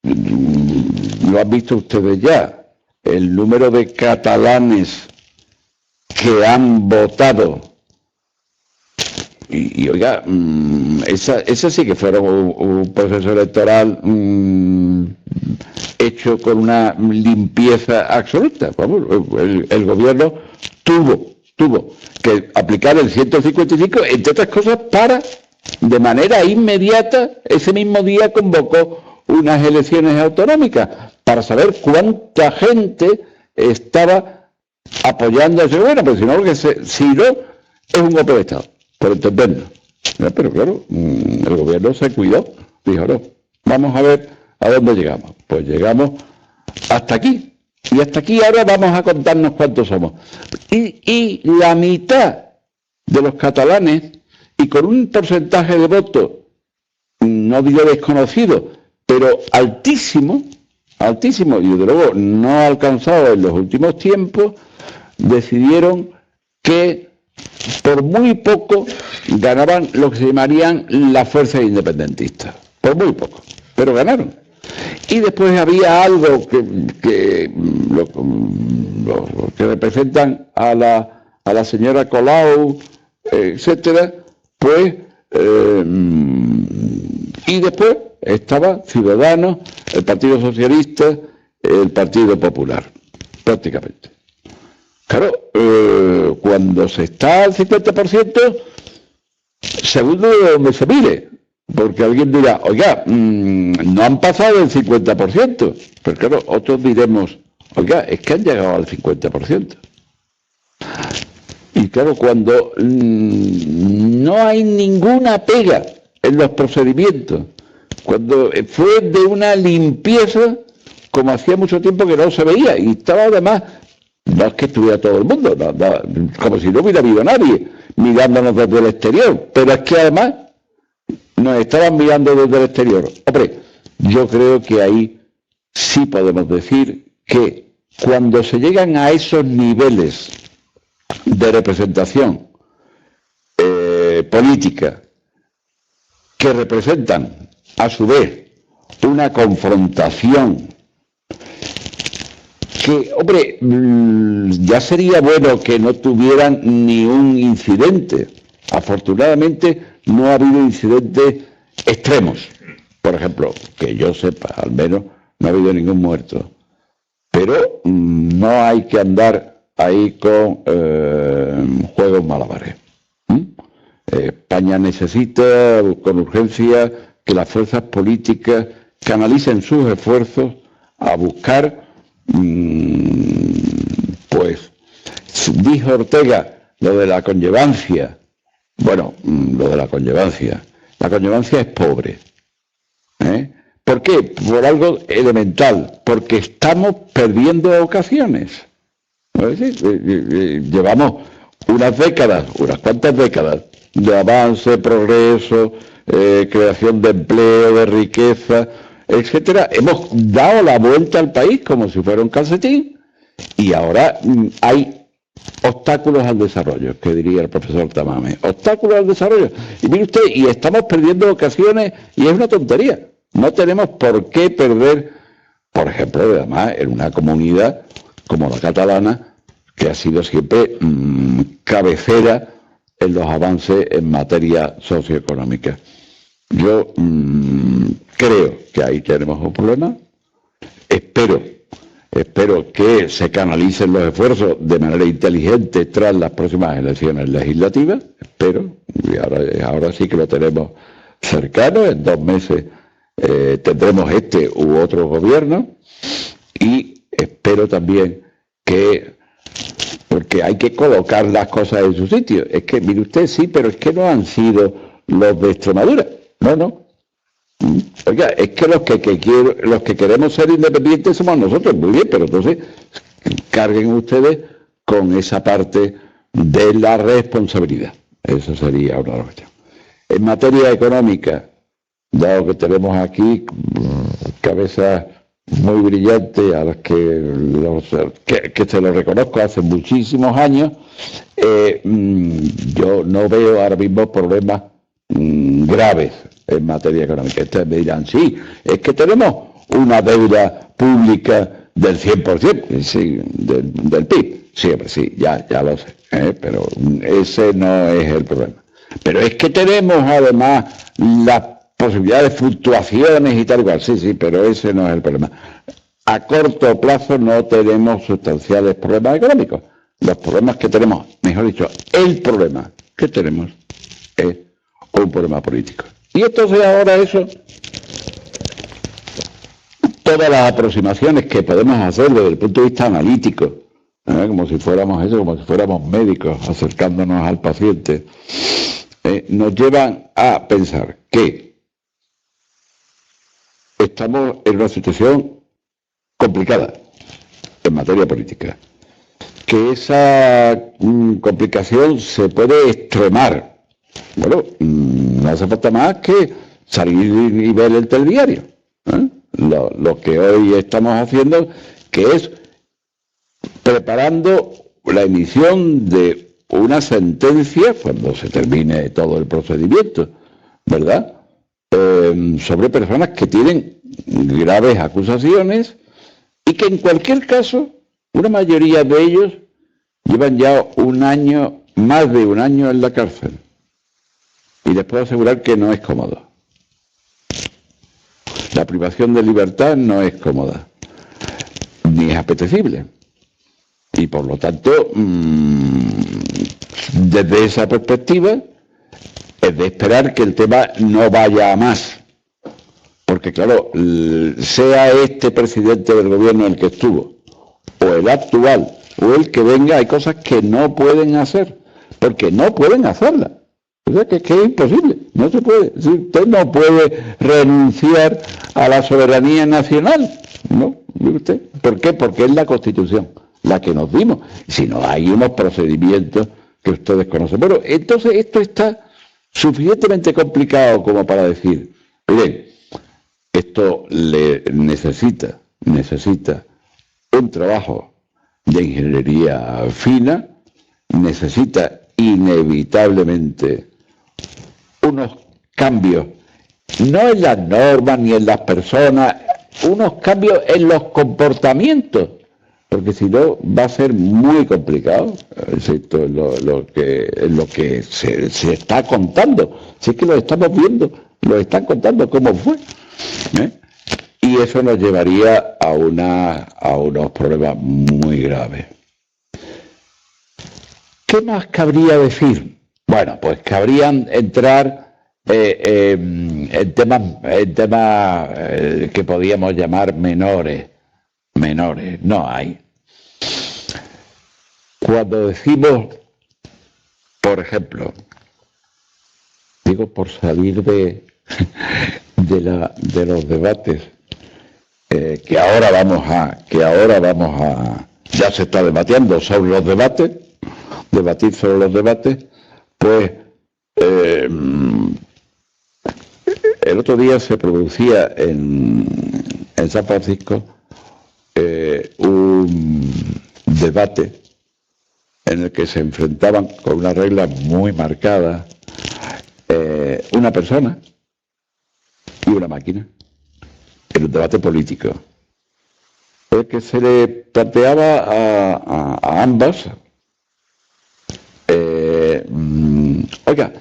lo han visto ustedes ya, el número de catalanes que han votado. Y oiga, esa sí que fuera un proceso electoral hecho con una limpieza absoluta. Vamos, el gobierno tuvo que aplicar el 155, entre otras cosas, para, de manera inmediata, ese mismo día convocó unas elecciones autonómicas para saber cuánta gente estaba apoyando a ese gobierno, porque si no, es un golpe de Estado. Por entendernos. Pero claro, el gobierno se cuidó, dijo, no, vamos a ver a dónde llegamos. Pues llegamos hasta aquí. Y hasta aquí ahora vamos a contarnos cuántos somos. Y la mitad de los catalanes, y con un porcentaje de votos, no digo desconocido, pero altísimo, y desde luego no alcanzado en los últimos tiempos, decidieron que por muy poco ganaban lo que se llamarían las fuerzas independentistas, por muy poco, pero ganaron. Y después había algo que representan a la señora Colau, etcétera, pues, y después estaba Ciudadanos, el Partido Socialista, el Partido Popular, prácticamente. Claro, cuando se está al 50%, según de donde se mire, porque alguien dirá, oiga, no han pasado el 50%, pero claro, otros diremos, oiga, es que han llegado al 50%. Y claro, cuando no hay ninguna pega en los procedimientos, cuando fue de una limpieza como hacía mucho tiempo que no se veía, y estaba además, no es que estuviera todo el mundo, como si no hubiera habido nadie mirándonos desde el exterior, pero es que además nos estaban mirando desde el exterior. Hombre, yo creo que ahí sí podemos decir que cuando se llegan a esos niveles de representación política que representan a su vez una confrontación que, hombre, ya sería bueno que no tuvieran ni un incidente. Afortunadamente no ha habido incidentes extremos. Por ejemplo, que yo sepa, al menos no ha habido ningún muerto. Pero no hay que andar ahí con juegos malabares. España necesita con urgencia que las fuerzas políticas canalicen sus esfuerzos a buscar, pues, dijo Ortega, lo de la conllevancia. Bueno, lo de la conllevancia. La conllevancia es pobre. ¿Por qué? Por algo elemental, porque estamos perdiendo ocasiones. Es decir, llevamos unas cuantas décadas de avance, progreso, creación de empleo, de riqueza, etcétera. Hemos dado la vuelta al país como si fuera un calcetín y ahora hay obstáculos al desarrollo, que diría el profesor Tamames. Obstáculos al desarrollo. Y mire usted, y estamos perdiendo ocasiones y es una tontería. No tenemos por qué perder, por ejemplo, además, en una comunidad como la catalana, que ha sido siempre cabecera en los avances en materia socioeconómica. Yo creo que ahí tenemos un problema. Espero que se canalicen los esfuerzos de manera inteligente tras las próximas elecciones legislativas. Espero, y ahora sí que lo tenemos cercano, en 2 meses tendremos este u otro gobierno, y espero también que, porque hay que colocar las cosas en su sitio. Es que, mire usted, sí, pero es que no han sido los de Extremadura. No. Oiga, es que los que queremos ser independientes somos nosotros. Muy bien, pero entonces carguen ustedes con esa parte de la responsabilidad. Eso sería una de las cuestiones. En materia económica, dado que tenemos aquí cabezas muy brillantes a las que se lo reconozco hace muchísimos años, yo no veo ahora mismo problemas graves en materia económica. Ustedes me dirán, sí, es que tenemos una deuda pública del 100%, sí, del PIB. Siempre, sí, ya lo sé, pero ese no es el problema. Pero es que tenemos además las posibilidades de fluctuaciones y tal igual, sí, pero ese no es el problema. A corto plazo no tenemos sustanciales problemas económicos. Los problemas que tenemos, mejor dicho, el problema que tenemos es un problema político. Y entonces ahora eso, todas las aproximaciones que podemos hacer desde el punto de vista analítico, como si fuéramos médicos acercándonos al paciente, nos llevan a pensar que estamos en una situación complicada en materia política, que esa complicación se puede extremar. Bueno, no hace falta más que salir y ver el telediario. Lo que hoy estamos haciendo, que es preparando la emisión de una sentencia, cuando se termine todo el procedimiento, ¿verdad?, sobre personas que tienen graves acusaciones y que en cualquier caso, una mayoría de ellos llevan ya más de un año en la cárcel. Y les puedo asegurar que no es cómodo. La privación de libertad no es cómoda, ni es apetecible. Y por lo tanto, desde esa perspectiva, es de esperar que el tema no vaya a más. Porque claro, sea este presidente del gobierno el que estuvo, o el actual, o el que venga, hay cosas que no pueden hacer, porque no pueden hacerlas. O sea, que es imposible, no se puede. Usted no puede renunciar a la soberanía nacional, ¿no? ¿Ve usted? ¿Por qué? Porque es la Constitución la que nos dimos. Si no, hay unos procedimientos que ustedes conocen. Bueno, entonces esto está suficientemente complicado como para decir, miren, esto necesita un trabajo de ingeniería fina, necesita inevitablemente unos cambios, no en las normas ni en las personas, unos cambios en los comportamientos porque si no va a ser muy complicado, excepto en lo que se está contando. Si es que lo estamos viendo, lo están contando cómo fue. Y eso nos llevaría a unos problemas muy graves. ¿Qué más cabría decir? Bueno, pues cabrían entrar en temas que podríamos llamar menores. Menores, no hay. Cuando decimos, por ejemplo, digo por salir de los debates, que ahora vamos a, ya se está debatiendo sobre los debates, debatir sobre los debates, pues el otro día se producía en San Francisco un debate en el que se enfrentaban con una regla muy marcada una persona y una máquina en un debate político, el que se le planteaba a ambas oiga,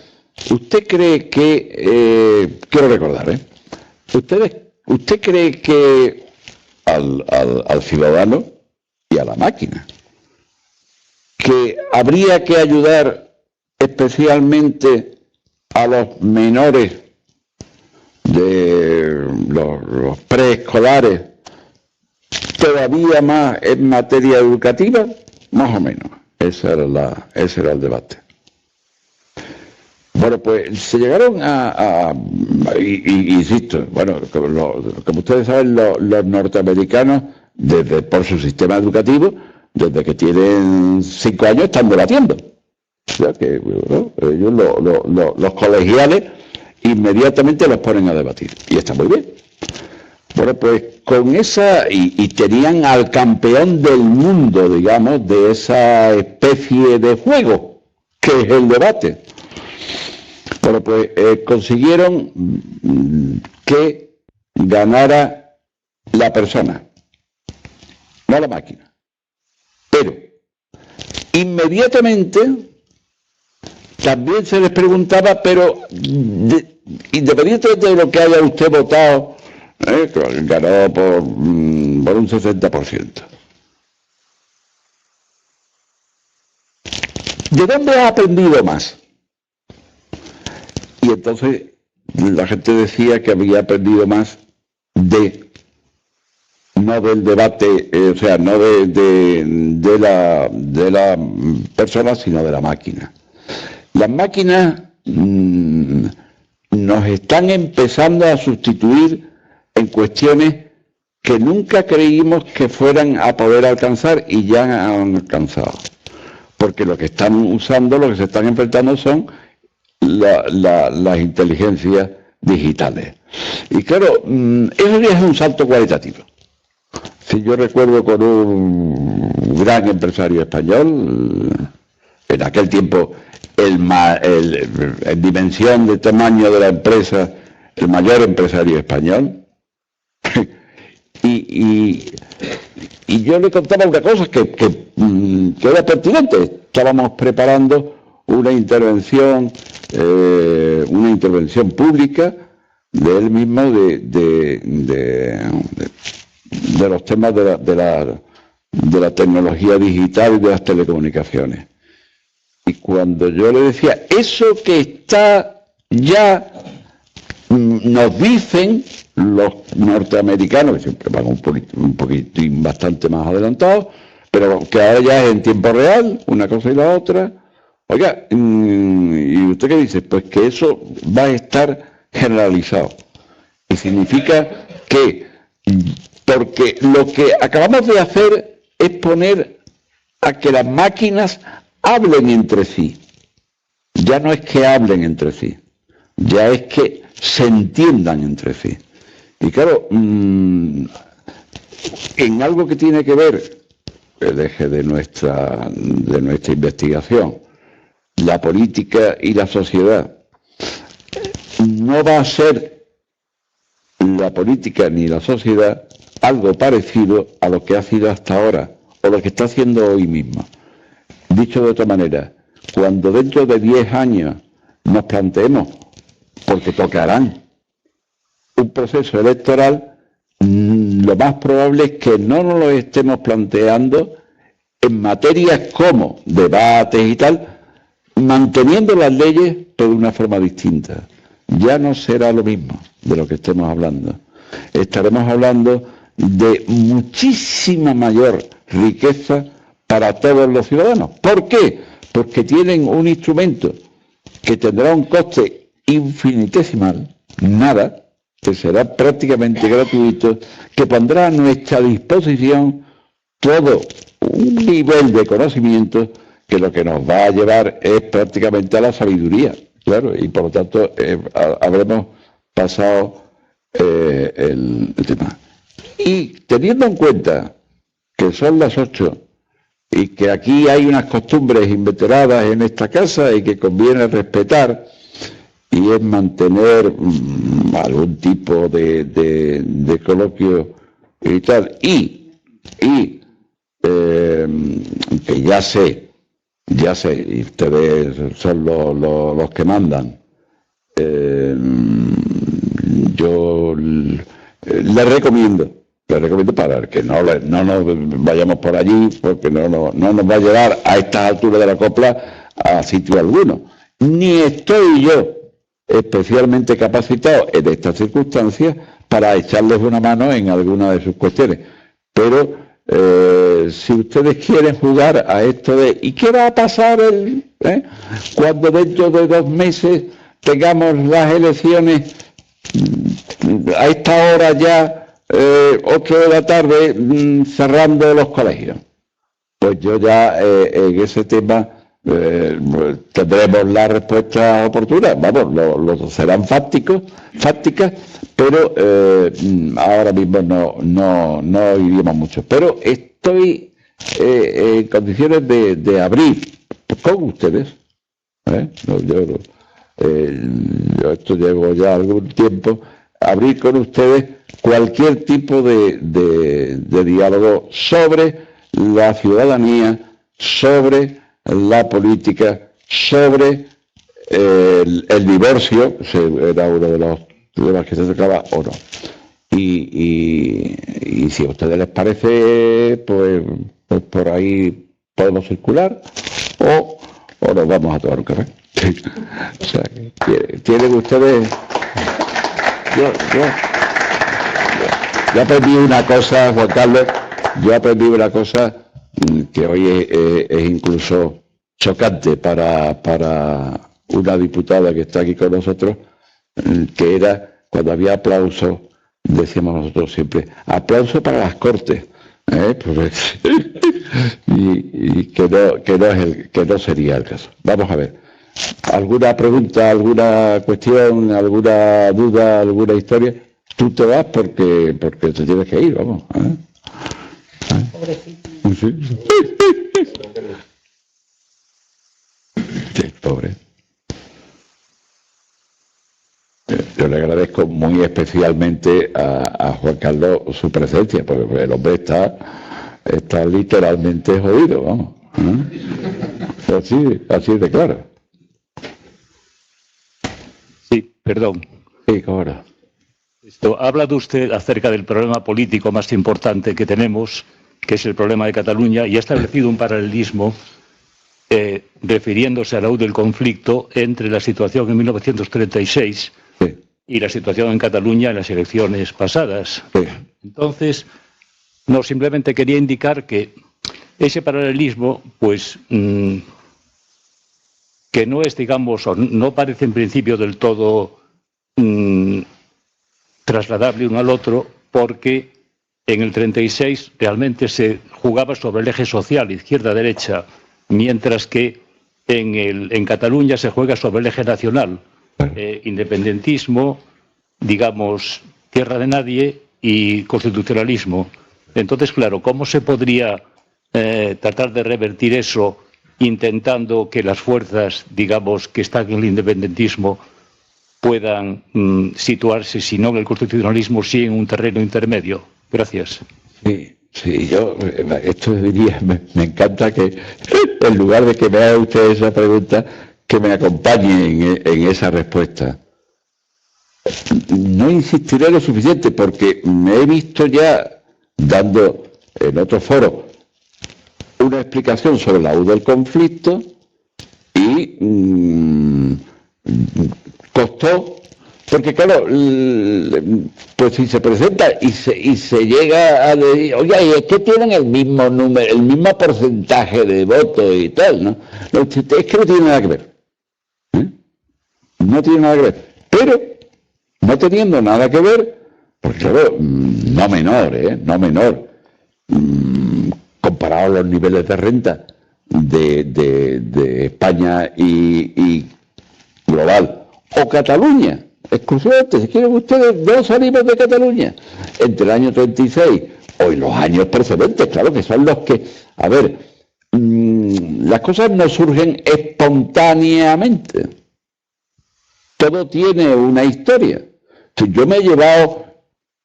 ¿usted cree que quiero recordar, usted cree que al ciudadano y a la máquina que habría que ayudar especialmente a los menores de los preescolares, todavía más en materia educativa? Más o menos, ese era el debate. Bueno, pues se llegaron insisto, bueno, como ustedes saben, los norteamericanos, por su sistema educativo, desde que tienen 5 años están debatiendo. O sea que ellos los colegiales inmediatamente los ponen a debatir. Y está muy bien. Bueno, pues con esa, y tenían al campeón del mundo, digamos, de esa especie de juego, que es el debate. Bueno, pues consiguieron que ganara la persona, no la máquina. Pero inmediatamente también se les preguntaba, pero independientemente de lo que haya usted votado, ganó por un 60%. ¿De dónde ha aprendido más? Y entonces la gente decía que había aprendido más no del debate, o sea, no de la persona, sino de la máquina. Las máquinas nos están empezando a sustituir en cuestiones que nunca creímos que fueran a poder alcanzar y ya han alcanzado. Porque lo que están usando, lo que se están enfrentando son las inteligencias digitales. Y claro, eso ya es un salto cualitativo. Si yo recuerdo con un gran empresario español, en aquel tiempo en dimensión de tamaño de la empresa, el mayor empresario español, y yo le contaba una cosa que era pertinente. Estábamos preparando una intervención pública de él mismo de los temas de la tecnología digital y de las telecomunicaciones. Y cuando yo le decía, eso que está ya, nos dicen los norteamericanos, que siempre van un poquitín bastante más adelantados, pero que ahora ya es en tiempo real, una cosa y la otra. Oiga, ¿y usted qué dice? Pues que eso va a estar generalizado. Y significa que, porque lo que acabamos de hacer es poner a que las máquinas hablen entre sí. Ya no es que hablen entre sí, ya es que se entiendan entre sí. Y claro, en algo que tiene que ver el eje de nuestra investigación, la política y la sociedad, no va a ser la política ni la sociedad algo parecido a lo que ha sido hasta ahora o lo que está haciendo hoy mismo. Dicho de otra manera, cuando dentro de 10 años nos planteemos, porque tocarán un proceso electoral, lo más probable es que no nos lo estemos planteando en materias como debates y tal, manteniendo las leyes pero de una forma distinta. Ya no será lo mismo de lo que estemos hablando. Estaremos hablando de muchísima mayor riqueza para todos los ciudadanos. ¿Por qué? Porque tienen un instrumento que tendrá un coste infinitesimal, nada, que será prácticamente gratuito, que pondrá a nuestra disposición todo un nivel de conocimiento que lo que nos va a llevar es prácticamente a la sabiduría, claro, y por lo tanto habremos pasado el tema. Y teniendo en cuenta que son las 8 y que aquí hay unas costumbres inveteradas en esta casa y que conviene respetar, y es mantener algún tipo de coloquio y tal, y que ya sé, y ustedes son los que mandan, yo les recomiendo para que no nos vayamos por allí, porque no nos va a llevar a estas alturas de la copla a sitio alguno. Ni estoy yo especialmente capacitado en estas circunstancias para echarles una mano en alguna de sus cuestiones. Pero si ustedes quieren jugar a esto de ¿y qué va a pasar cuando dentro de 2 meses tengamos las elecciones a esta hora ya 8 de la tarde cerrando los colegios? Pues yo ya en ese tema tendremos la respuesta oportuna. Vamos, los serán fácticas, pero ahora mismo no iríamos mucho. Pero estoy en condiciones de abrir con ustedes. Yo esto llevo ya algún tiempo, abrir con ustedes cualquier tipo de diálogo sobre la ciudadanía, sobre la política, sobre el divorcio, era uno de los temas que se tocaba, o no. Y si a ustedes les parece, pues por ahí podemos circular, o nos vamos a tomar un café. O sea, tienen ustedes... Yo aprendí una cosa, Juan Carlos, que hoy es incluso chocante para una diputada que está aquí con nosotros, que era cuando había aplausos, decíamos nosotros siempre, aplauso para las Cortes, pues, y que no sería el caso. Vamos a ver, ¿alguna pregunta, alguna cuestión, alguna duda, alguna historia? Tú te vas porque te tienes que ir, vamos. Pobrecito. Sí. Sí, pobre. Yo le agradezco muy especialmente a Juan Carlos su presencia, porque el hombre está literalmente jodido, vamos. Así de claro. Sí, perdón. Sí, ahora. Ha hablado usted acerca del problema político más importante que tenemos, que es el problema de Cataluña, y ha establecido un paralelismo refiriéndose a la luz del conflicto entre la situación en 1936 y la situación en Cataluña en las elecciones pasadas. Entonces, no, simplemente quería indicar que ese paralelismo, pues, que no es, digamos, o no parece en principio del todo trasladable uno al otro, porque en el 36 realmente se jugaba sobre el eje social, izquierda-derecha, mientras que en Cataluña se juega sobre el eje nacional, independentismo, digamos, tierra de nadie y constitucionalismo. Entonces, claro, ¿cómo se podría tratar de revertir eso intentando que las fuerzas, digamos, que están en el independentismo puedan situarse, si no en el constitucionalismo, sí en un terreno intermedio? Gracias. Sí, Sí, yo, esto diría, me encanta que en lugar de que me haga usted esa pregunta, que me acompañe en esa respuesta. No insistiré lo suficiente porque me he visto ya dando en otros foros una explicación sobre la U del conflicto y costó, porque claro, pues si se presenta y se llega a decir, oye, es que tienen el mismo número, el mismo porcentaje de votos y tal, ¿no? Es que no tiene nada que ver. No tiene nada que ver. Pero, no teniendo nada que ver, pues claro, no menor, no menor, comparado a los niveles de renta de España y global, o Cataluña, exclusivamente, si quieren ustedes, no salimos de Cataluña, entre el año 36 o en los años precedentes, claro que son los que, a ver, las cosas no surgen espontáneamente, todo tiene una historia. Yo me he llevado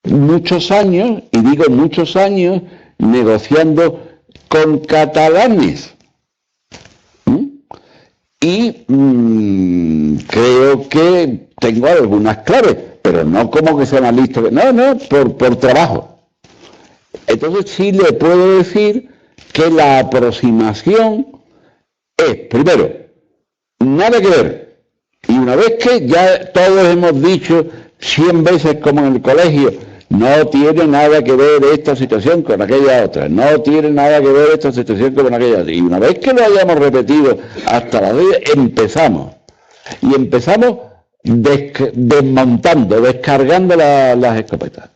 muchos años, y digo muchos años, negociando con catalanes. Y creo que tengo algunas claves, pero no como que sean listos, no, por trabajo. Entonces sí le puedo decir que la aproximación es, primero, nada que ver. Y una vez que ya todos hemos dicho 100 veces como en el colegio, no tiene nada que ver esta situación con aquella otra, no tiene nada que ver esta situación con aquella otra. Y una vez que lo hayamos repetido hasta la vez, empezamos. Y empezamos desmontando, descargando las escopetas.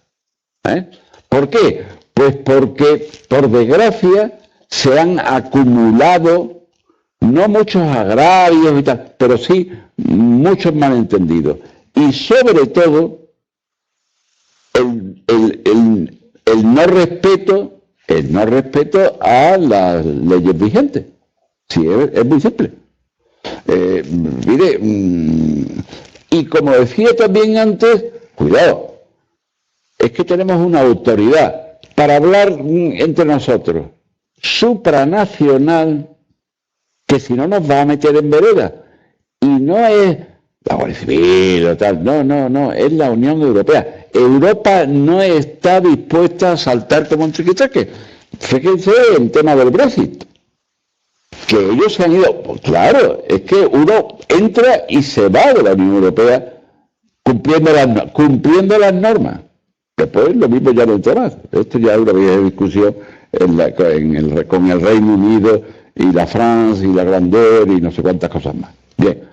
¿Por qué? Pues porque, por desgracia, se han acumulado no muchos agravios y tal, pero sí muchos malentendidos. Y sobre todo, el no respeto a las leyes vigentes. Sí, es muy simple. Mire, y como decía también antes, cuidado, es que tenemos una autoridad para hablar entre nosotros, supranacional, que si no nos va a meter en vereda. Y no es la Guardia Civil o tal, no, es la Unión Europea. Europa no está dispuesta a saltar como un chiquitaque. Fíjense en el tema del Brexit, que ellos se han ido. Pues claro, es que uno entra y se va de la Unión Europea cumpliendo las normas. Después lo mismo ya no entra más. Esto ya es una vieja discusión con el Reino Unido y la France y la Grandeur y no sé cuántas cosas más. Bien.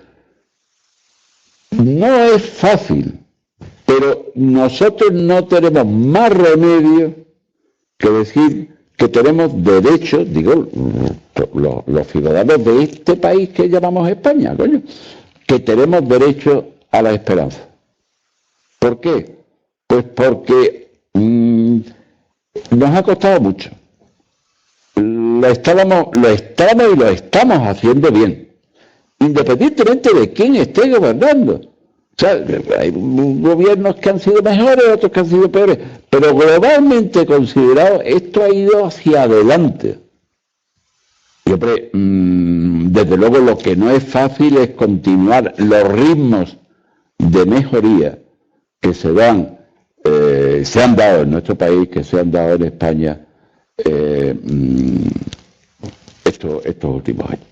No es fácil, pero nosotros no tenemos más remedio que decir que tenemos derecho, digo, los ciudadanos de este país que llamamos España, coño, que tenemos derecho a la esperanza. ¿Por qué? Pues porque nos ha costado mucho. Lo estamos y lo estamos haciendo bien, independientemente de quién esté gobernando. O sea, hay gobiernos que han sido mejores, otros que han sido peores, pero globalmente considerado, esto ha ido hacia adelante. Y hombre, desde luego lo que no es fácil es continuar los ritmos de mejoría que se han dado en nuestro país, que se han dado en España estos últimos años.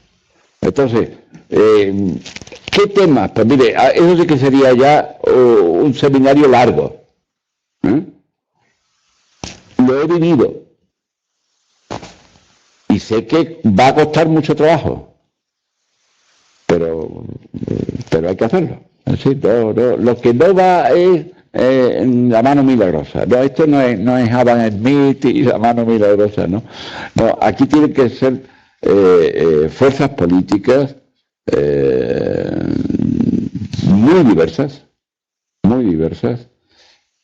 Entonces, ¿qué temas? Pues mire, eso sí que sería ya un seminario largo. Lo he vivido y sé que va a costar mucho trabajo, pero hay que hacerlo. Es decir, lo que no va es la mano milagrosa. No, esto no es Adam Smith y la mano milagrosa, ¿no? No, aquí tienen que ser fuerzas políticas muy diversas,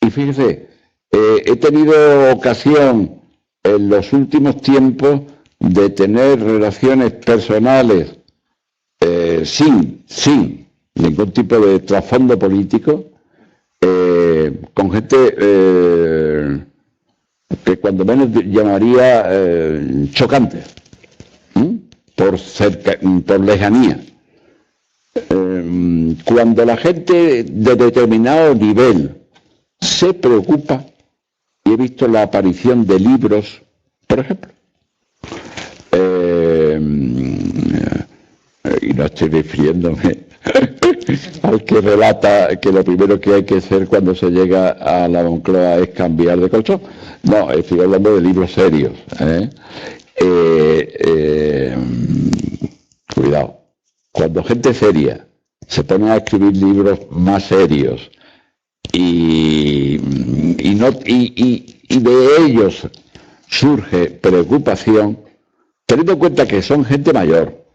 y fíjese, he tenido ocasión en los últimos tiempos de tener relaciones personales sin ningún tipo de trasfondo político con gente que cuando menos llamaría chocantes, por lejanía. Cuando la gente de determinado nivel se preocupa, y he visto la aparición de libros, por ejemplo, y no estoy refiriéndome al que relata que lo primero que hay que hacer cuando se llega a la Moncloa es cambiar de colchón. No, estoy hablando de libros serios. Cuidado. Cuando gente seria se pone a escribir libros más serios y de ellos surge preocupación, teniendo en cuenta que son gente mayor,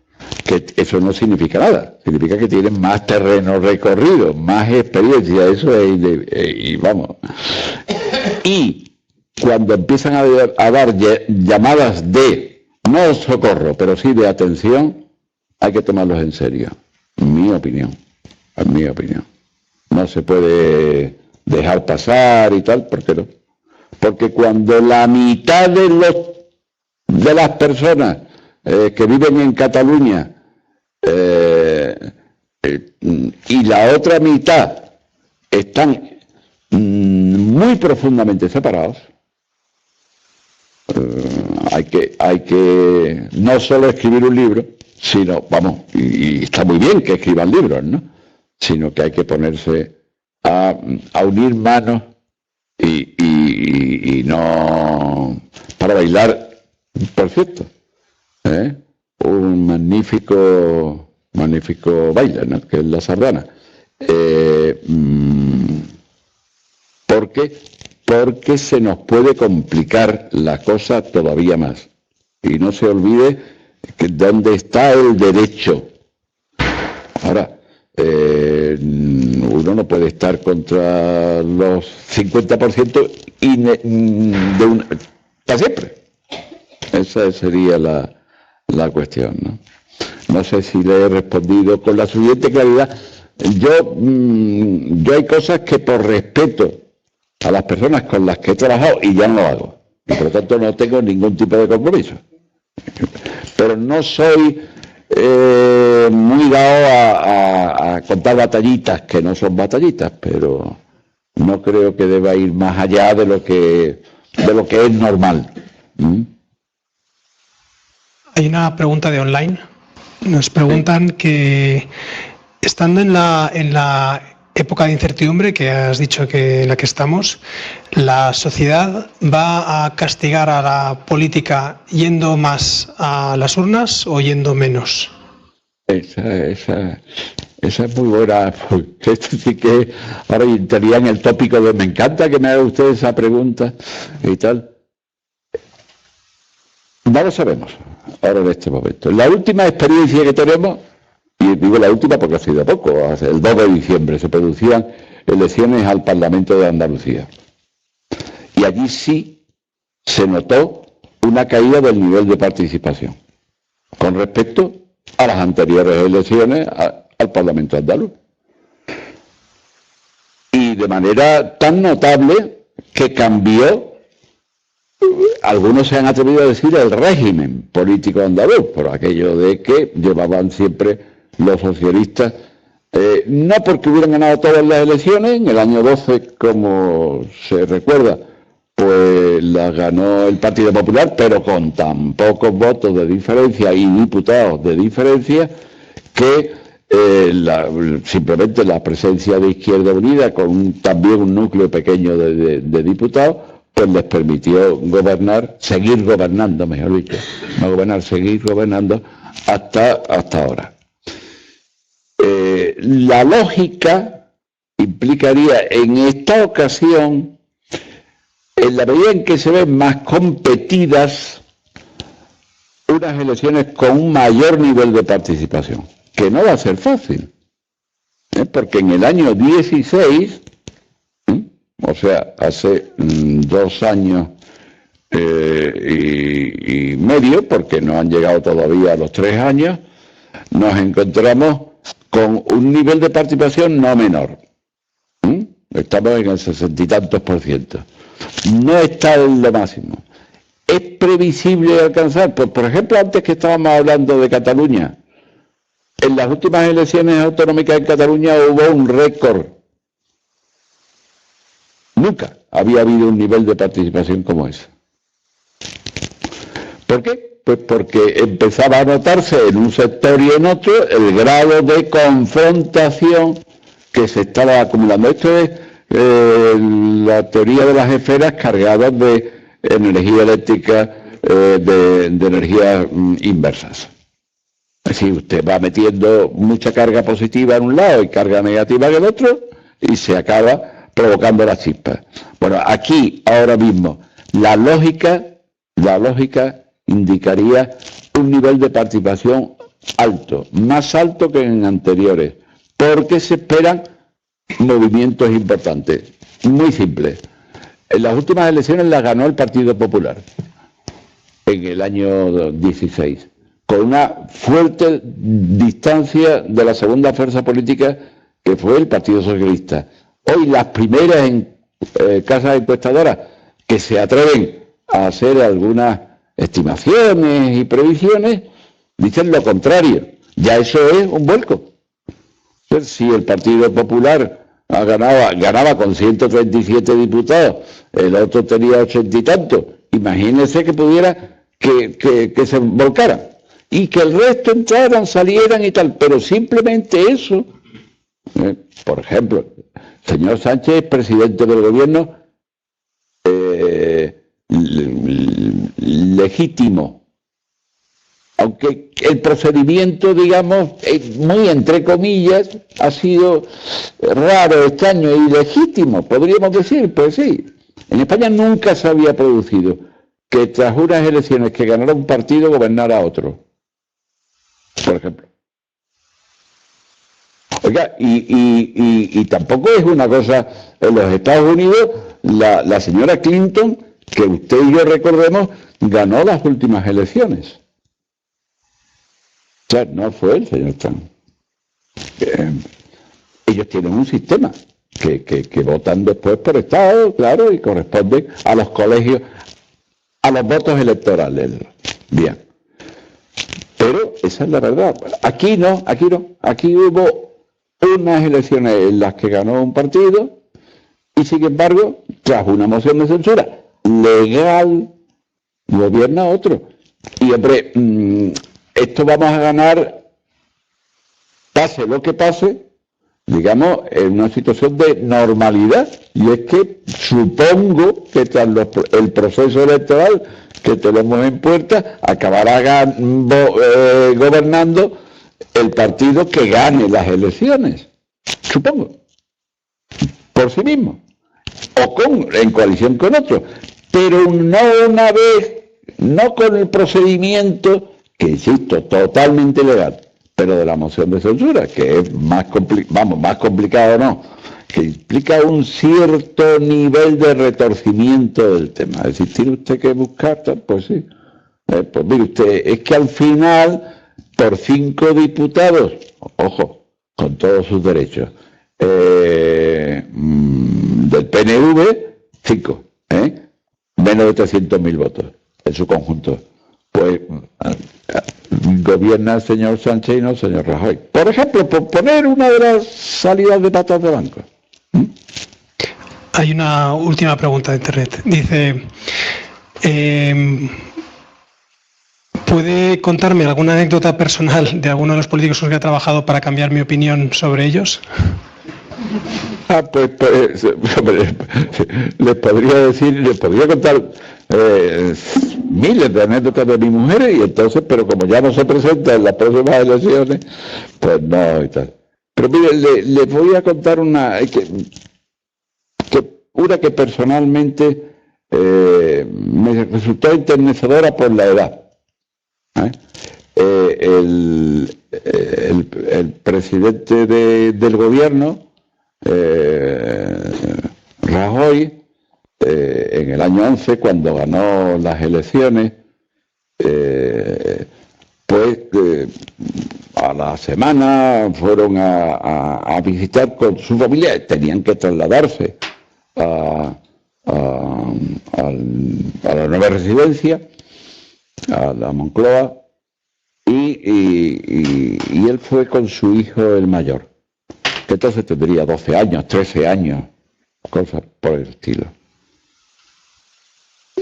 que eso no significa nada, significa que tienen más terreno recorrido, más experiencia, eso es, y vamos. Y cuando empiezan a dar llamadas de, no socorro, pero sí de atención, hay que tomarlos en serio, en mi opinión. No se puede dejar pasar y tal, ¿por qué no? Porque cuando la mitad de las personas que viven en Cataluña y la otra mitad están muy profundamente separados, hay que no solo escribir un libro, sino, vamos, y está muy bien que escriban libros, ¿no? Sino que hay que ponerse a unir manos y no para bailar, por cierto, un magnífico baile, ¿no? Que es la sardana. Porque se nos puede complicar la cosa todavía más. Y no se olvide que dónde está el derecho. Ahora, uno no puede estar contra los 50% para siempre. Esa sería la cuestión, ¿no? No sé si le he respondido con la suficiente claridad. Yo hay cosas que por respeto a las personas con las que he trabajado y ya no lo hago. Y por lo tanto no tengo ningún tipo de compromiso. Pero no soy muy dado a contar batallitas, que no son batallitas, pero no creo que deba ir más allá de lo que es normal. Hay una pregunta de online. Nos preguntan que, estando en la época de incertidumbre que has dicho que en la que estamos, ¿la sociedad va a castigar a la política yendo más a las urnas o yendo menos? Esa es muy buena. Esto sí que ahora entraría en el tópico de me encanta que me haga usted esa pregunta y tal. No lo sabemos ahora en este momento. La última experiencia que tenemos, y digo la última porque ha sido poco, el 2 de diciembre se producían elecciones al Parlamento de Andalucía. Y allí sí se notó una caída del nivel de participación con respecto a las anteriores elecciones al Parlamento andaluz. Y de manera tan notable que cambió, algunos se han atrevido a decir, el régimen político andaluz, por aquello de que llevaban siempre los socialistas, no porque hubieran ganado todas las elecciones, en el año 12, como se recuerda, pues las ganó el Partido Popular, pero con tan pocos votos de diferencia y diputados de diferencia, que simplemente la presencia de Izquierda Unida, con también un núcleo pequeño de diputados, pues les permitió gobernar, seguir gobernando, mejor dicho, no gobernar, seguir gobernando hasta ahora. La lógica implicaría en esta ocasión, en la medida en que se ven más competidas, unas elecciones con un mayor nivel de participación, que no va a ser fácil, porque en el año 16, o sea, hace 2 años y medio, porque no han llegado todavía a los 3 años, nos encontramos con un nivel de participación no menor. Estamos en el 60 y tantos %. no está en lo máximo. ¿Es previsible alcanzar? Pues, por ejemplo, antes que estábamos hablando de Cataluña, en las últimas elecciones autonómicas en Cataluña hubo un récord. Nunca había habido un nivel de participación como ese. ¿Por qué? Pues porque empezaba a notarse en un sector y en otro el grado de confrontación que se estaba acumulando. Esto es la teoría de las esferas cargadas de energía eléctrica, de energías inversas. Es decir, usted va metiendo mucha carga positiva en un lado y carga negativa en el otro y se acaba provocando las chispas. Bueno, aquí, ahora mismo, la lógica indicaría un nivel de participación alto, más alto que en anteriores, porque se esperan movimientos importantes. Muy simple. En las últimas elecciones las ganó el Partido Popular, en el año 16, con una fuerte distancia de la segunda fuerza política que fue el Partido Socialista. Hoy las primeras casas encuestadoras que se atreven a hacer algunas estimaciones y previsiones dicen lo contrario. Ya eso es un vuelco. Entonces, si el Partido Popular ganaba con 137 diputados, el otro tenía 80 y tantos, imagínense que pudiera que se volcara y que el resto entraran, salieran y tal, pero simplemente eso, por ejemplo, el señor Sánchez, presidente del gobierno, legítimo, aunque el procedimiento, digamos, muy entre comillas, ha sido raro, extraño y legítimo, podríamos decir, pues sí. En España nunca se había producido que tras unas elecciones que ganara un partido gobernara otro, por ejemplo. Oiga, y tampoco es una cosa, en los Estados Unidos, la señora Clinton, que usted y yo recordemos, ganó las últimas elecciones. O sea, no fue el señor Trump. Ellos tienen un sistema que votan después por estado, claro, y corresponden a los colegios, a los votos electorales. Bien. Pero esa es la verdad. Aquí no. Aquí hubo unas elecciones en las que ganó un partido y, sin embargo, tras una moción de censura legal, gobierna otro. Y, hombre, esto vamos a ganar, pase lo que pase, digamos, en una situación de normalidad. Y es que supongo que tras el proceso electoral que tenemos en puerta, acabará gobernando el partido que gane las elecciones. Supongo. Por sí mismo. O en coalición con otro. Pero no una vez, no con el procedimiento que, insisto, totalmente legal, pero de la moción de censura, que es más complicado no, que implica un cierto nivel de retorcimiento del tema. Es decir, tiene usted que buscar, pues sí. Pues mire usted, es que al final, por 5 diputados, ojo, con todos sus derechos, del PNV, 5, menos de 300.000 votos en su conjunto. Pues gobierna el señor Sánchez y no el señor Rajoy. Por ejemplo, por poner una de las salidas de patas de banco. Hay una última pregunta de internet. Dice, ¿puede contarme alguna anécdota personal de alguno de los políticos con los que ha trabajado para cambiar mi opinión sobre ellos? Pues hombre, les podría contar miles de anécdotas de mi mujer, y entonces, pero como ya no se presenta en las próximas elecciones, pues no y tal. Pero mire, les voy a contar una que personalmente me resultó enternecedora por la edad. El presidente del gobierno, Rajoy, en el año 11, cuando ganó las elecciones, pues a la semana fueron a visitar con su familia, tenían que trasladarse a de residencia a la Moncloa y él fue con su hijo el mayor, que entonces tendría 12 años, 13 años, cosas por el estilo.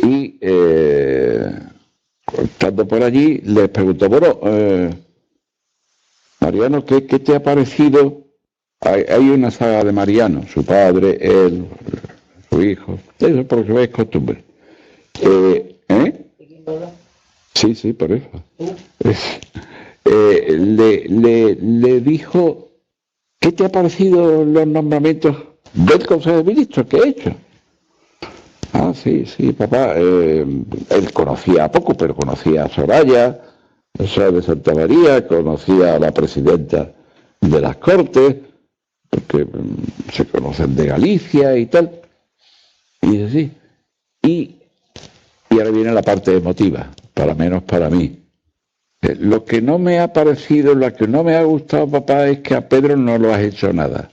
Y estando por allí, les preguntó, bueno, Mariano, ¿qué te ha parecido? Hay una saga de Mariano, su padre, él, su hijo, eso porque es costumbre. Sí, por eso. Le dijo, ¿qué te ha parecido los nombramientos del Consejo de Ministros que he hecho? Ah, sí, papá. Él conocía poco, pero conocía a Soraya, de Santa María, conocía a la presidenta de las Cortes, porque se conocen de Galicia y tal. Y dice, sí. Y ahora viene la parte emotiva, para menos para mí. Lo que no me ha parecido, lo que no me ha gustado, papá, es que a Pedro no lo has hecho nada.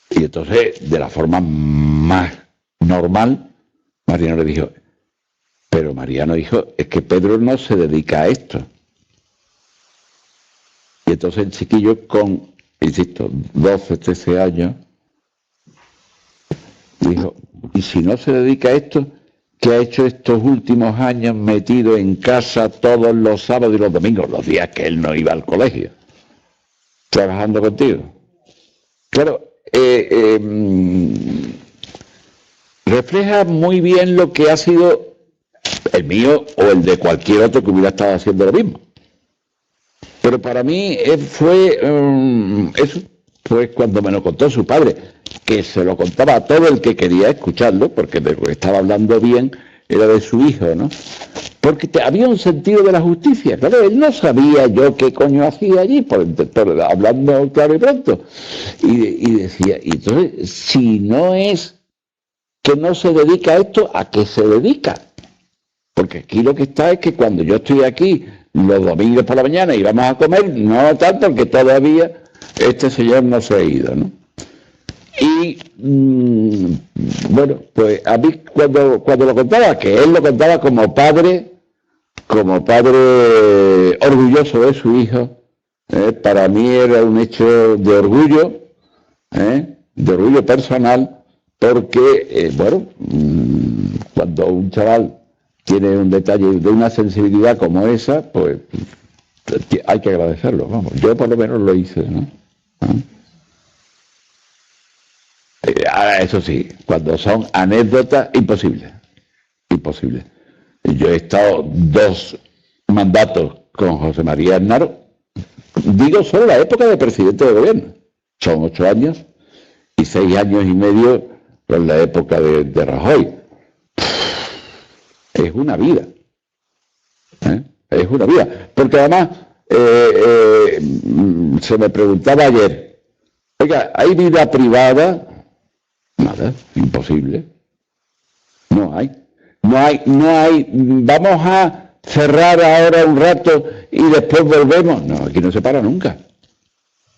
Y entonces, de la forma más normal, Mariano le dijo, pero Mariano dijo, es que Pedro no se dedica a esto. Y entonces el chiquillo con, insisto, 12, 13 años, dijo, y si no se dedica a esto, ¿qué ha hecho estos últimos años metido en casa todos los sábados y los domingos, los días que él no iba al colegio, trabajando contigo? Claro, refleja muy bien lo que ha sido el mío o el de cualquier otro que hubiera estado haciendo lo mismo. Pero para mí eso fue cuando me lo contó su padre, que se lo contaba a todo el que quería escucharlo, porque de lo que estaba hablando bien era de su hijo, ¿no? Porque había un sentido de la justicia. Claro, él no sabía yo qué coño hacía allí, hablando claro y pronto. Y decía, y entonces, si no es que no se dedica a esto, ¿a qué se dedica? Porque aquí lo que está es que cuando yo estoy aquí los domingos por la mañana y vamos a comer, no tanto porque todavía este señor no se ha ido, ¿no? Y bueno, pues a mí cuando lo contaba, que él lo contaba como padre orgulloso de su hijo, para mí era un hecho de orgullo personal, porque, cuando un chaval tiene un detalle de una sensibilidad como esa, pues hay que agradecerlo, vamos. Yo por lo menos lo hice, ¿no? Ahora, eso sí, cuando son anécdotas, imposible. Yo he estado 2 mandatos con José María Aznar, digo solo la época de presidente de gobierno, son 8 años, y 6 años y medio en la época de Rajoy. Es una vida. Es una vida. Porque además, se me preguntaba ayer, oiga, ¿hay vida privada? Nada, imposible. No hay. Vamos a cerrar ahora un rato y después volvemos. No, aquí no se para nunca.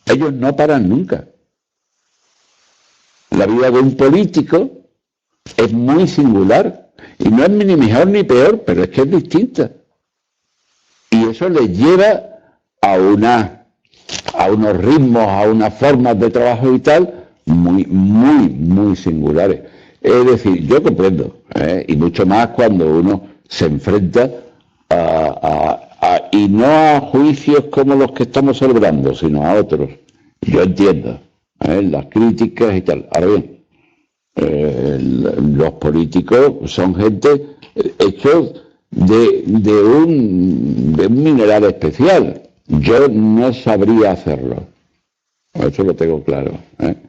Ellos no paran nunca. La vida de un político es muy singular y no es ni mejor ni peor, pero es que es distinta. Y eso les lleva a unos ritmos, a unas formas de trabajo y tal muy singulares. Es decir, yo comprendo, y mucho más cuando uno se enfrenta y no a juicios como los que estamos celebrando, sino a otros. Yo entiendo las críticas y tal. Ahora bien, los políticos son gente hechos de un mineral especial. Yo no sabría hacerlo. Eso lo tengo claro.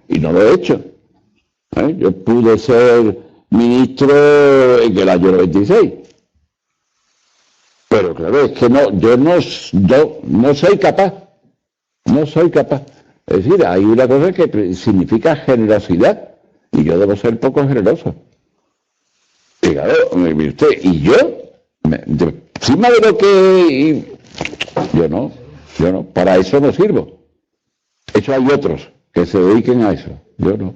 Y no lo he hecho. Yo pude ser ministro en el año 96. Pero claro, es que yo no soy capaz. No soy capaz. Es decir, hay una cosa que significa generosidad. Y yo debo ser poco generoso. Y claro, y yo, encima de lo que... Yo no, para eso no sirvo. Eso hay otros que se dediquen a eso, yo no.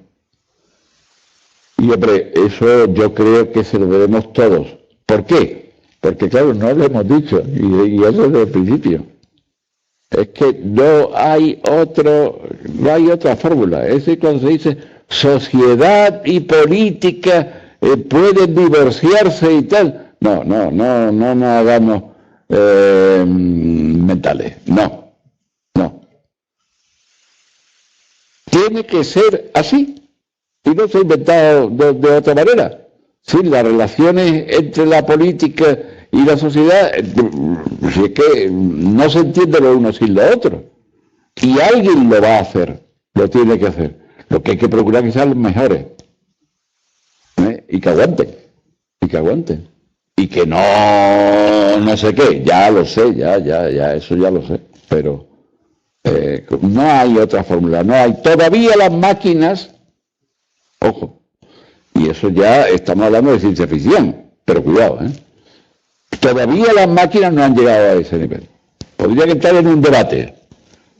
Y hombre, eso yo creo que se lo debemos todos. ¿Por qué? Porque claro, no lo hemos dicho, y eso desde el principio. Es que no hay otra fórmula. Es decir, cuando se dice sociedad y política pueden divorciarse y tal. No nos hagamos mentales. No. Tiene que ser así. Y no se ha inventado de otra manera. Sí, las relaciones entre la política y la sociedad, si es que no se entiende lo uno sin lo otro. Y alguien lo va a hacer, lo tiene que hacer. Lo que hay que procurar es que sean los mejores. Y que aguanten. Y que no sé qué, ya lo sé, ya, eso ya lo sé. Pero no hay otra fórmula, no hay. Todavía las máquinas, ojo, y eso ya estamos hablando de ciencia ficción, pero cuidado, todavía las máquinas no han llegado a ese nivel. Podrían estar en un debate,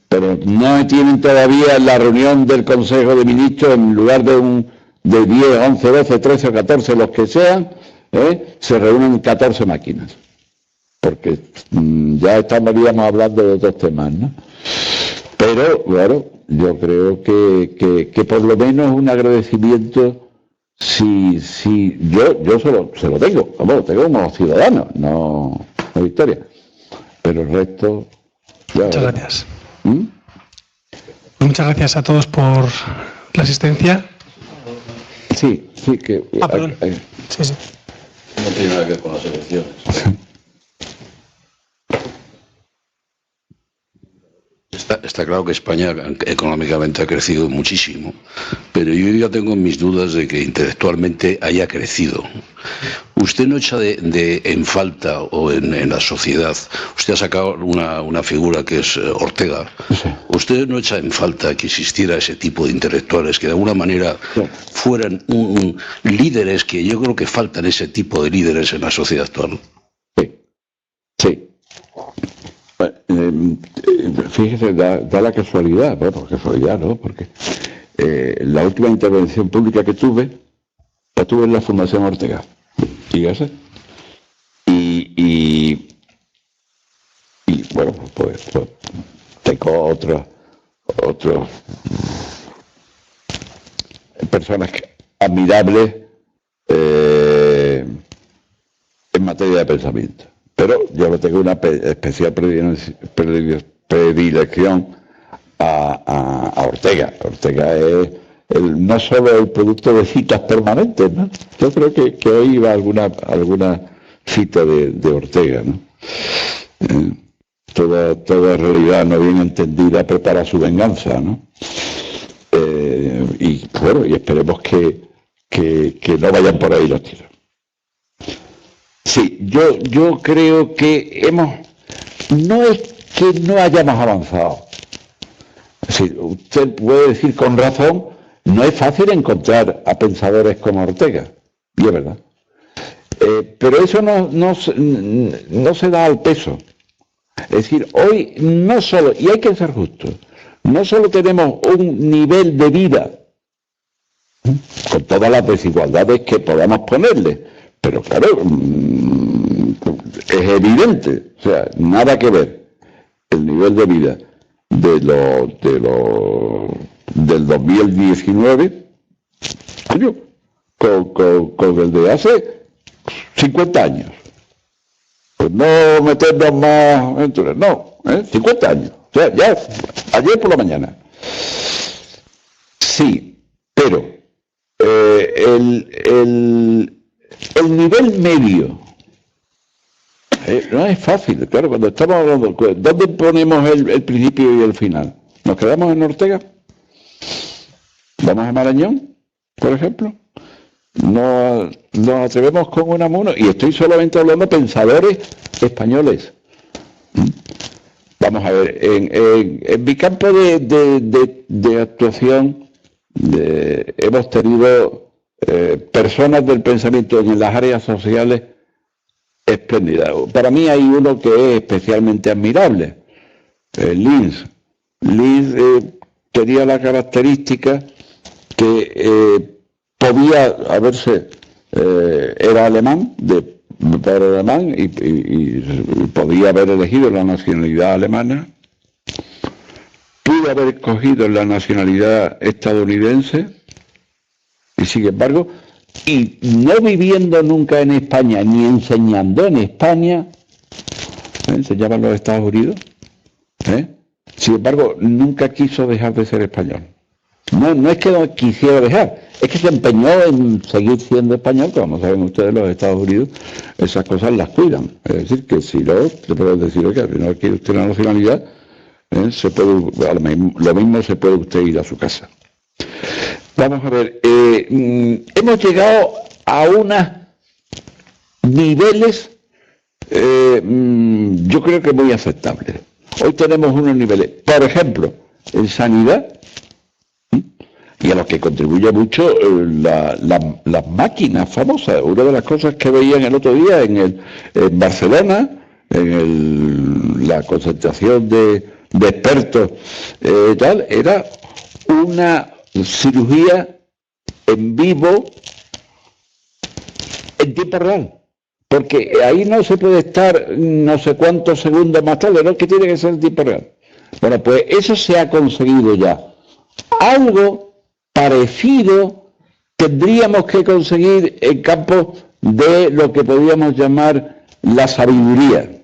pero no tienen todavía la reunión del Consejo de Ministros, en lugar de 10, 11, 12, 13 o 14, los que sean, se reúnen 14 máquinas. Porque ya estaríamos hablando de otros temas, ¿no? Pero, claro, yo creo que por lo menos un agradecimiento. Si yo se lo tengo, lo tengo como ciudadano, no Victoria. Pero el resto. Muchas gracias. Muchas gracias a todos por la asistencia. Sí, que. Perdón. Sí. No tiene nada que ver con las elecciones. Está claro que España económicamente ha crecido muchísimo, pero yo ya tengo mis dudas de que intelectualmente haya crecido. Usted no echa en falta o en la sociedad, usted ha sacado una figura que es Ortega, usted no echa en falta que existiera ese tipo de intelectuales que de alguna manera fueran líderes, que yo creo que faltan ese tipo de líderes en la sociedad actual. Sí. Fíjese, da la casualidad, ¿no? Porque la última intervención pública que tuve, la tuve en la Fundación Ortega, fíjese, y bueno, pues tengo otras personas admirables en materia de pensamiento. Pero yo le tengo una especial predilección a Ortega. Ortega es no solo el producto de citas permanentes, ¿no? Yo creo que hoy iba alguna cita de Ortega, ¿no? Toda realidad no bien entendida prepara su venganza, ¿no? Y esperemos que no vayan por ahí los tiros. Sí, yo creo que no es que no hayamos avanzado. Es decir, usted puede decir con razón, no es fácil encontrar a pensadores como Ortega, y es verdad. Pero eso no se da al peso. Es decir, hoy no solo, y hay que ser justos, no solo tenemos un nivel de vida, con todas las desigualdades que podamos ponerle, pero claro, es evidente, o sea, nada que ver el nivel de vida del 2019 con el de hace 50 años. Pues no meternos más aventuras, no, 50 años. O sea, ya ayer por la mañana. Sí, pero el nivel medio no es fácil, claro, cuando estamos hablando, ¿dónde ponemos el principio y el final? ¿Nos quedamos en Ortega? ¿Vamos a Marañón, por ejemplo? ¿Nos atrevemos con Unamuno? Y estoy solamente hablando de pensadores españoles. Vamos a ver, en mi campo de actuación hemos tenido personas del pensamiento en las áreas sociales espléndidas. Para mí hay uno que es especialmente admirable, Linz. Linz tenía la característica que podía haberse, era alemán, de padre alemán, y podía haber elegido la nacionalidad alemana, pudo haber escogido la nacionalidad estadounidense, y sin embargo, y no viviendo nunca en España, ni enseñando en España, enseñaba en los Estados Unidos, sin embargo, nunca quiso dejar de ser español. No es que no quisiera dejar, es que se empeñó en seguir siendo español, que como saben ustedes, los Estados Unidos esas cosas las cuidan. Es decir, que si no, te pueden decir, oye, si no quiere usted la nacionalidad, se puede, lo mismo se puede usted ir a su casa. Vamos a ver, hemos llegado a unos niveles, yo creo que muy aceptables. Hoy tenemos unos niveles, por ejemplo, en sanidad, y a los que contribuye mucho las máquinas famosas. Una de las cosas que veían el otro día en Barcelona, en la concentración de expertos tal, era una cirugía en vivo en tiempo real. Porque ahí no se puede estar no sé cuántos segundos más tarde, no es que tiene que ser en tiempo real. Bueno, pues eso se ha conseguido ya. Algo parecido tendríamos que conseguir en campos de lo que podríamos llamar la sabiduría.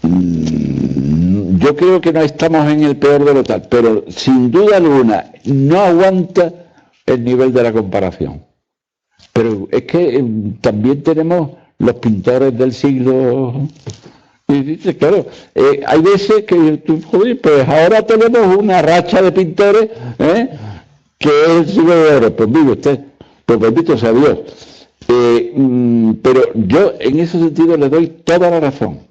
Yo creo que no estamos en el peor de lo tal, pero sin duda alguna no aguanta el nivel de la comparación. Pero es que también tenemos los pintores del siglo... Y dice, claro, hay veces que tú, joder, pues ahora tenemos una racha de pintores, que es el siglo de oro. Pues mire usted, pues bendito sea Dios. Pero yo en ese sentido le doy toda la razón.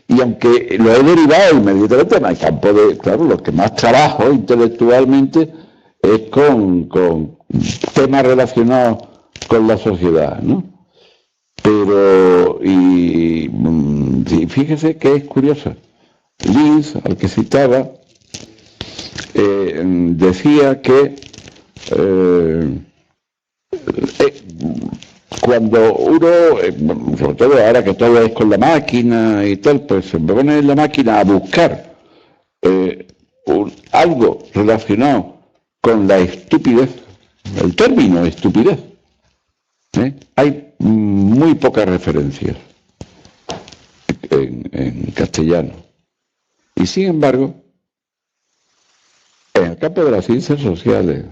Y aunque lo he derivado inmediatamente en el campo de, claro, lo que más trabajo intelectualmente es con temas relacionados con la sociedad, ¿no? Pero, y fíjese que es curioso. Linz, al que citaba, decía que cuando uno, sobre todo ahora que todo es con la máquina y tal, pues se pone en la máquina a buscar algo relacionado con la estupidez, el término estupidez, hay muy pocas referencias en castellano. Y sin embargo, en el campo de las ciencias sociales,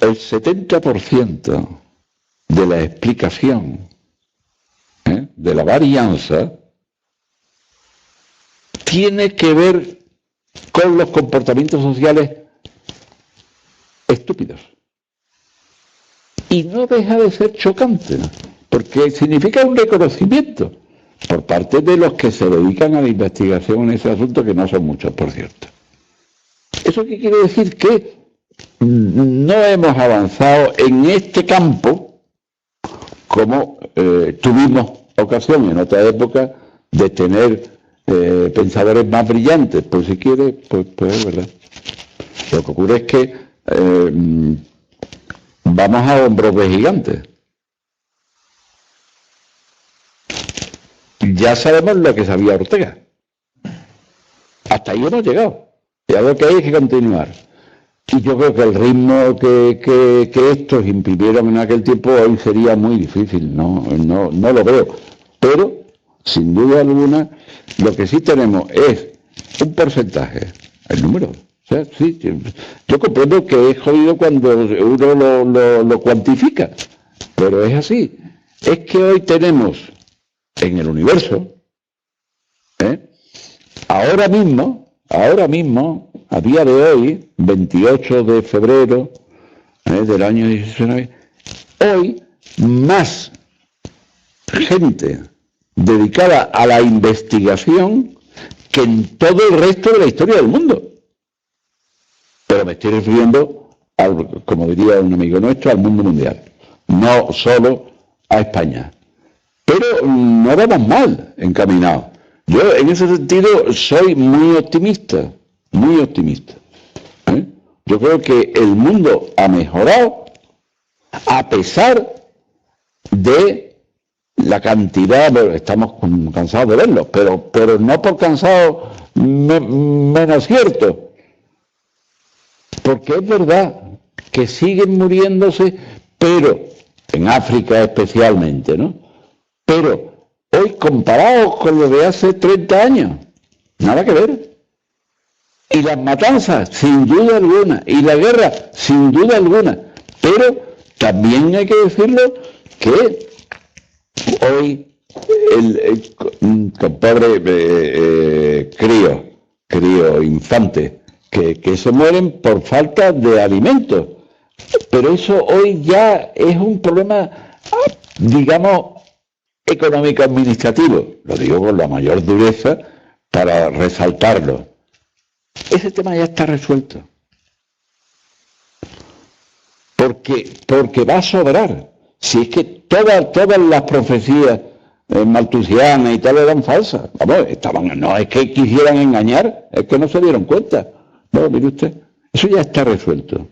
el 70% de la explicación de la varianza tiene que ver con los comportamientos sociales estúpidos. Y no deja de ser chocante, porque significa un reconocimiento por parte de los que se dedican a la investigación en ese asunto, que no son muchos, por cierto. ¿Eso qué quiere decir? Que no hemos avanzado en este campo como tuvimos ocasión en otra época de tener pensadores más brillantes. Pues si quiere, pues es verdad. Lo que ocurre es que vamos a hombros de gigantes. Ya sabemos lo que sabía Ortega. Hasta ahí hemos llegado. Y algo que hay que continuar. Y yo creo que el ritmo que estos imprimieron en aquel tiempo hoy sería muy difícil. No lo veo. Pero, sin duda alguna, lo que sí tenemos es un porcentaje, el número. O sea, sí, yo comprendo que es jodido cuando uno lo cuantifica, pero es así. Es que hoy tenemos en el universo, ahora mismo, a día de hoy, 28 de febrero del año 19, hoy más gente dedicada a la investigación que en todo el resto de la historia del mundo. Pero me estoy refiriendo, como diría un amigo nuestro, al mundo mundial, no solo a España. Pero no vamos mal encaminados. Yo en ese sentido soy muy optimista, Yo creo que el mundo ha mejorado a pesar de la cantidad, bueno, estamos cansados de verlo, pero no por cansados menos cierto, porque es verdad que siguen muriéndose, pero en África especialmente, ¿no? Pero hoy comparados con lo de hace 30 años, nada que ver. Y las matanzas, sin duda alguna, y la guerra, sin duda alguna, pero también hay que decirlo que hoy el pobre crío, infante, que se mueren por falta de alimentos. Pero eso hoy ya es un problema, digamos, económico-administrativo. Lo digo con la mayor dureza para resaltarlo. Ese tema ya está resuelto. Porque va a sobrar. Si es que todas las profecías maltusianas y tal eran falsas. Vamos, no es que quisieran engañar, es que no se dieron cuenta. Bueno, mire usted, eso ya está resuelto.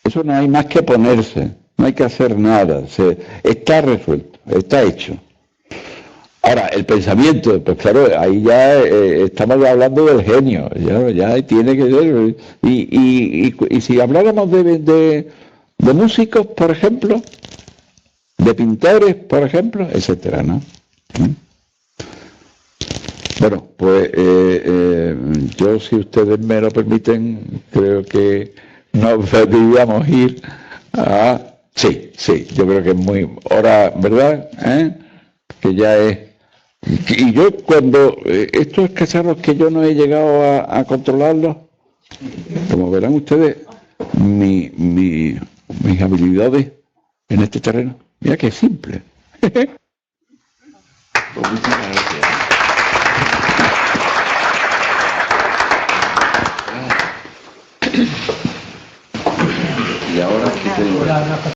Eso no hay más que ponerse, no hay que hacer nada. Está resuelto, está hecho. Ahora, el pensamiento, pues claro, ahí ya estamos hablando del genio, ya tiene que ser. Y si habláramos de músicos, por ejemplo, de pintores, por ejemplo, etcétera, ¿no? Bueno, pues yo, si ustedes me lo permiten, creo que nos deberíamos ir a... Sí, yo creo que es muy hora, ¿verdad? Que ya es... Y yo cuando estos cacharros que yo no he llegado a controlarlos, como verán ustedes, mis habilidades en este terreno, mira que simple. Pues muchas gracias. Y ahora que tengo...